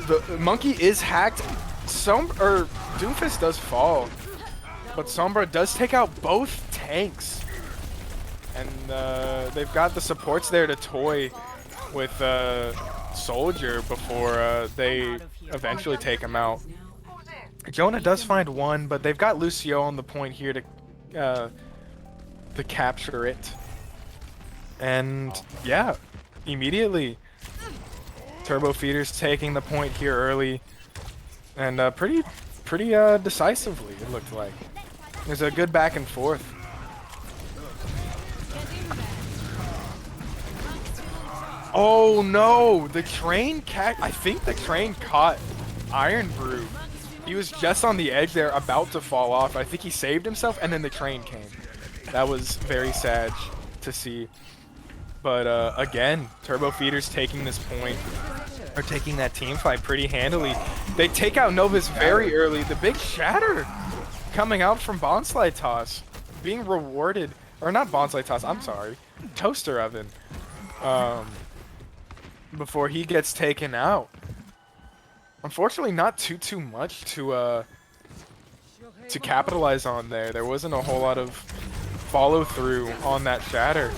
The monkey is hacked. Doomfist does fall, but Sombra does take out both tanks, and they've got the supports there to toy with Soldier before they eventually take him out. Jonah does find one, but they've got Lucio on the point here to capture it. And yeah, immediately Turbo Feeders taking the point here early, and pretty decisively it looked like. There's a good back and forth. Oh no, the train I think the train caught Iron Brew. He was just on the edge there, about to fall off. I think he saved himself, and then the train came. That was very sad to see. But again, Turbo Feeder's taking this point, or taking that team fight pretty handily. They take out Novus very early. The big shatter coming out from Bondslide Toss, being rewarded, or not Bondslide Toss, I'm sorry, Toaster Oven, before he gets taken out. Unfortunately, not too much to capitalize on there. There wasn't a whole lot of follow through on that shatter.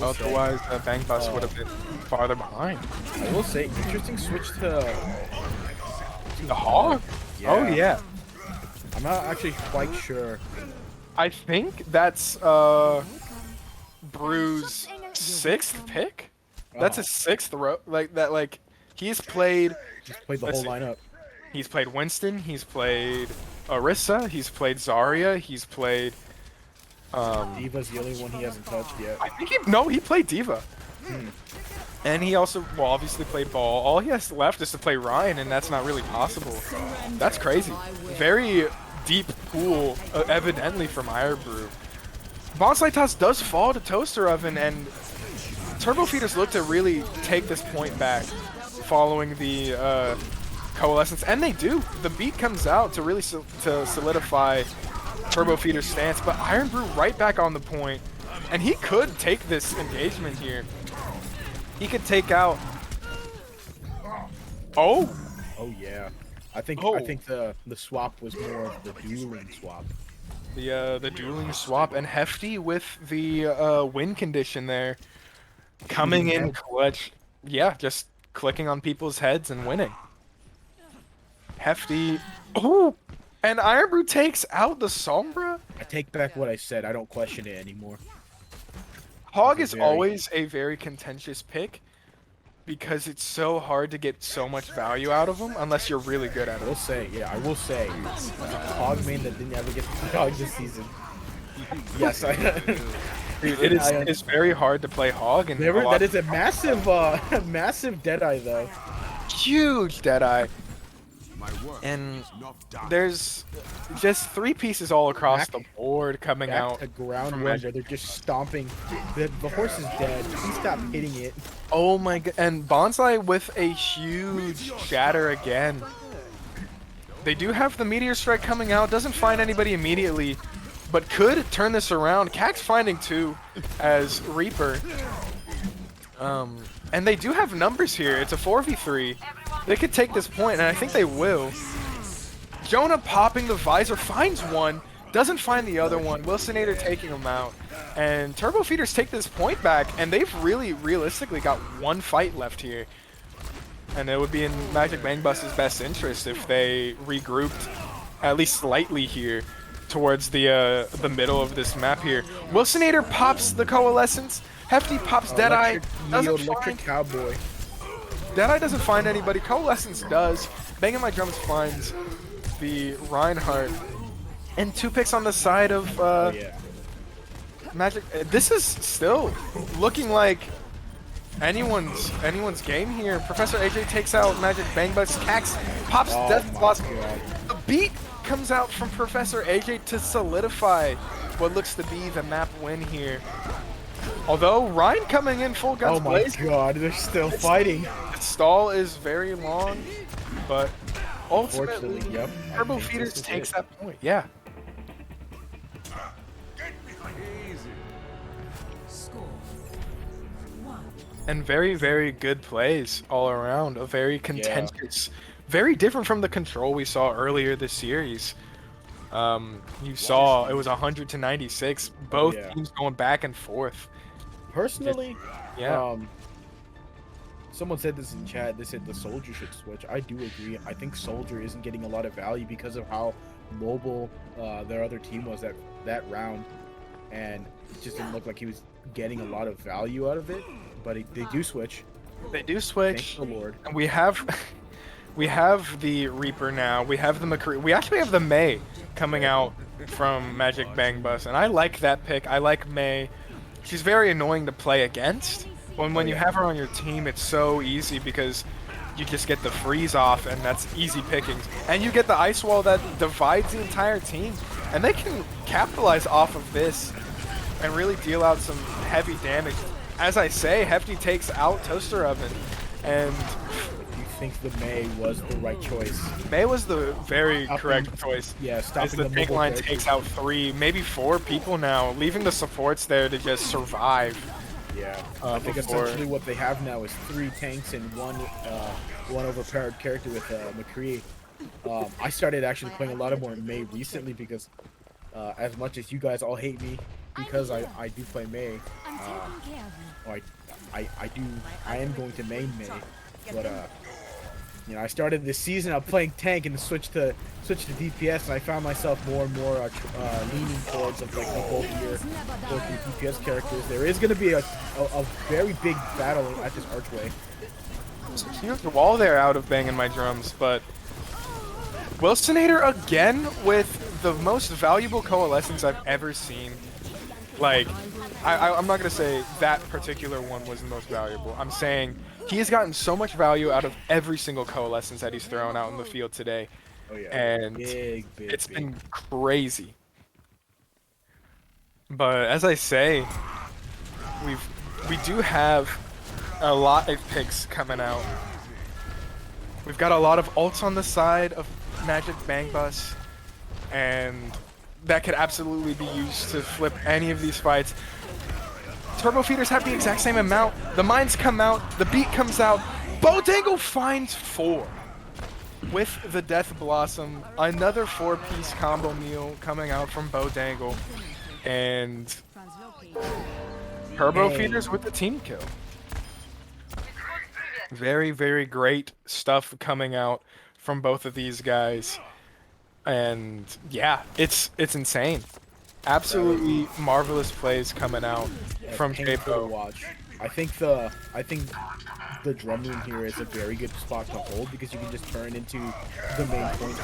Otherwise, Bang Bus would have been farther behind. I will say, interesting switch to The Hog? Yeah. Oh yeah. I'm not actually quite sure. I think that's Brew's 6th pick. That's his 6th row. Like he's played. Just played the whole lineup. He's played Winston. He's played Orisa. He's played Zarya. He's played. Diva's the only one he hasn't touched yet. I think he played Diva. And he also, well, obviously played Ball. All he has left is to play Ryan, and that's not really possible. That's crazy. Very deep pool, evidently, from Iron Brew. Bonsai Toss does fall to Toaster Oven, and Turbo Feeders look to really take this point back following the Coalescence, and they do. The beat comes out to really to solidify Turbo Feeder's stance, but Iron Brew right back on the point, and he could take this engagement here. He could take out. Oh Yeah. I think the swap was more of the dueling swap. the dueling swap, and Hefty with the win condition there, coming in clutch. Yeah, just clicking on people's heads and winning. Hefty. Oh, and Iron Brew takes out the Sombra. I take back what I said. I don't question it anymore. Hog is always a very contentious pick because it's so hard to get so much value out of him unless you're really good at I it. will say, yeah, I will say, Hog main that didn't ever get the dog this season. Yes, Dude, it's very hard to play Hog, and that is a massive, massive Deadeye though. huge Deadeye. My work And is not done. there's just 3 pieces all across Back- the board coming Back out. to ground from one Magic. where they're just stomping. The horse is dead. Please stop hitting it. Oh my god! And Bonsai with a huge shatter again. They do have the Meteor Strike coming out. Doesn't find anybody immediately, but could turn this around. Cac's finding 2 as Reaper. And they do have numbers here. It's a 4v3. They could take this point, and I think they will. Jonah popping the visor, finds one, doesn't find the other one. Wilsonator taking him out. And Turbo Feeders take this point back, and they've really realistically got 1 fight left here. And it would be in Magic Bang Bus's best interest if they regrouped at least slightly here towards the middle of this map here. Wilsonator pops the Coalescence. Hefty pops Deadeye. Electric Cowboy. Deadeye doesn't find anybody. Coalescence does. Banging My Drums finds the Reinhardt. And 2 picks on the side of Yeah. Magic. This is still looking like anyone's game here. Professor AJ takes out Magic Bang Bus. Cax pops Oh Death my Blossom. God. The beat comes out from Professor AJ to solidify what looks to be the map win here. Although Ryan coming in full guns Oh my blazing. god, they're still fighting. The stall is very long, but ultimately, Unfortunately, yep. I Turbo think Feeders this is takes it. that point. Yeah. Score 1. And very, very good plays all around. A very contentious, very different from the control we saw earlier this series. You saw it was 100 to 96. Both Yeah. teams going back and forth. Personally, Yeah. someone said this in chat. They said the Soldier should switch. I do agree. I think Soldier isn't getting a lot of value because of how mobile their other team was that round, and it just didn't look like he was getting a lot of value out of it. But they do switch. They do Thank switch. the Lord. And we have the Reaper now. We have the McCree. We actually have the May coming out from Magic Bang Bus, and I like that pick. I like May. She's very annoying to play against. When you have her on your team, it's so easy because you just get the freeze off, and that's easy pickings. And you get the ice wall that divides the entire team, and they can capitalize off of this and really deal out some heavy damage. As I say, Hefty takes out Toaster Oven, and Do you think the May was the right choice? May was the very Stopping- correct choice. Yeah, As stopping the the tank mobile line characters. takes out 3, maybe 4 people now, leaving the supports there to just survive. Yeah, I think before- essentially what they have now is 3 tanks and one overpowered character with McCree. I started actually playing a lot of more May recently because as much as you guys all hate me because I do play May, I'm taking care of you. or I am going to main May, but you know, I started this season out playing tank and switched to DPS, and I found myself more and more leaning towards of like the bulkier, DPS characters. There is going to be a very big battle at this archway. There's a huge wall there out of banging my drums, but Wilsonator again with the most valuable coalescence I've ever seen. Like, I'm not going to say that particular one was the most valuable. I'm saying he has gotten so much value out of every single coalescence that he's thrown out in the field today. Oh yeah, And big, it's big. been crazy. But as I say, we do have a lot of picks coming out. We've got a lot of ults on the side of Magic Bang Bus, and that could absolutely be used to flip any of these fights. Turbo Feeders have the exact same amount. The mines come out, the beat comes out. Bodangle finds 4 with the Death Blossom. Another 4-piece combo meal coming out from Bodangle, and Turbo Feeders with the team kill. Very, very great stuff coming out from both of these guys. And yeah, it's insane. Absolutely marvelous plays coming out from Painful to Japo. watch. I think the drum room here is a very good spot to hold because you can just turn into the main point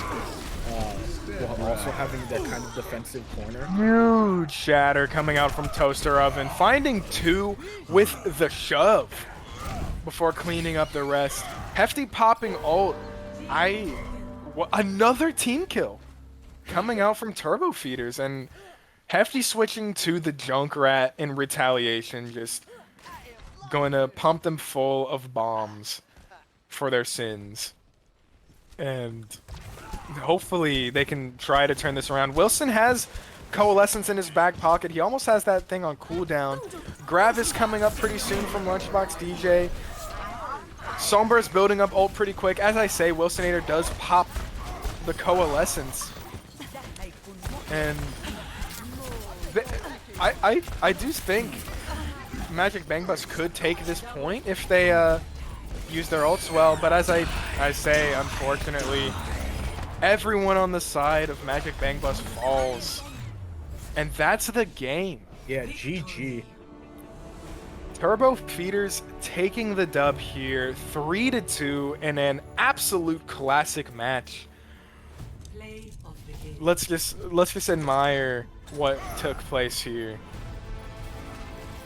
while also having that kind of defensive corner. Huge shatter coming out from Toaster Oven, finding 2 with the shove before cleaning up the rest. Hefty popping ult. Another team kill coming out from Turbo Feeders, and Hefty switching to the Junkrat in retaliation, just going to pump them full of bombs for their sins. And hopefully they can try to turn this around. Wilson has Coalescence in his back pocket. He almost has that thing on cooldown. Grab is coming up pretty soon from Lunchbox DJ. Sombra's building up ult pretty quick. As I say, Wilsonator does pop the Coalescence. And I do think Magic Bang Bus could take this point if they use their ults well, but as I say, unfortunately, everyone on the side of Magic Bang Bus falls. And that's the game. Yeah, GG. Turbo Feeders taking the dub here, 3-2 in an absolute classic match. Let's just admire what took place here.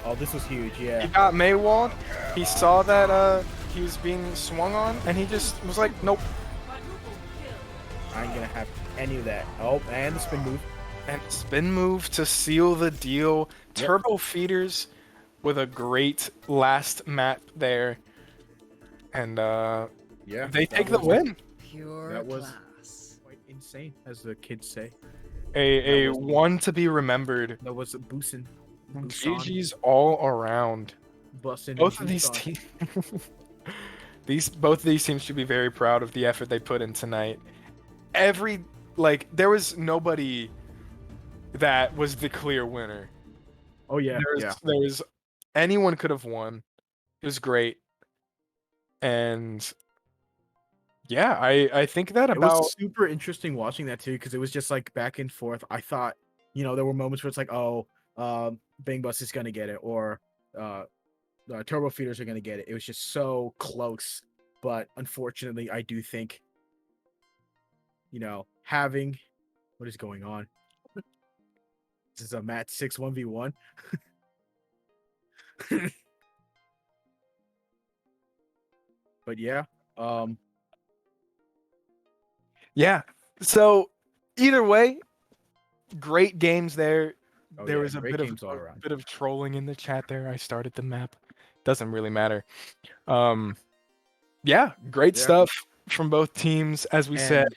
Oh, this was huge, He yeah. got Maywalled. He saw that he was being swung on, and he just was like, nope. I ain't gonna have any of that. Oh, and the spin move. And spin move to seal the deal. Turbo Feeders with a great last map there. And Yeah. they that take the was- win. Pure That was- class. Quite insane, as the kids say. A That was- one to be remembered. That was Busan. GG's all around. Bussin' Both and of these Busan. teams both of these teams should be very proud of the effort they put in tonight. There was nobody that was the clear winner. Oh yeah, There was anyone could have won. It was great. And yeah, I think that It about was super interesting watching that too, because it was just like back and forth. I thought, there were moments where it's like, oh, Bang Bus is gonna get it, or Turbo Feeders are gonna get it. It was just so close, but unfortunately, I do think, having what is going on. This is a match 6 1v1. But yeah, yeah. So either way, great games there. Oh, there yeah, was a great bit of games all around. trolling in the chat there. I started the map. Doesn't really matter. Um, yeah, great Yeah. stuff from both teams. As we said,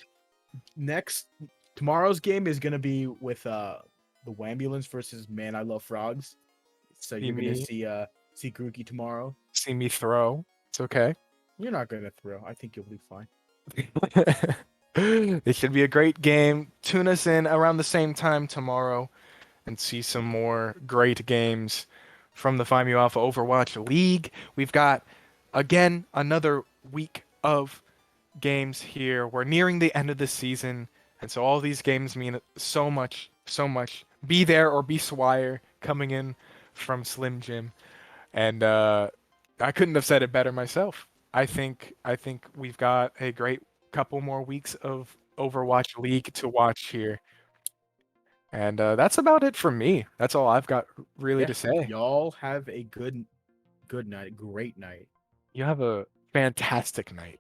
next tomorrow's game is gonna be with the Wambulance versus Man I Love Frogs. So See you're gonna me. see Grookey tomorrow. See me throw. It's okay. You're not gonna throw. I think you'll be fine. It should be a great game. Tune us in around the same time tomorrow and see some more great games from the Find Me Alpha Overwatch League. We've got, again, another week of games here. We're nearing the end of the season, and so all these games mean so much, so much. Be there or be Swire coming in from Slim Jim. And I couldn't have said it better myself. I think we've got a great couple more weeks of Overwatch League to watch here. And that's about it for me. That's all I've got really Yeah, to say. y'all have a good night, great night. You have a fantastic night.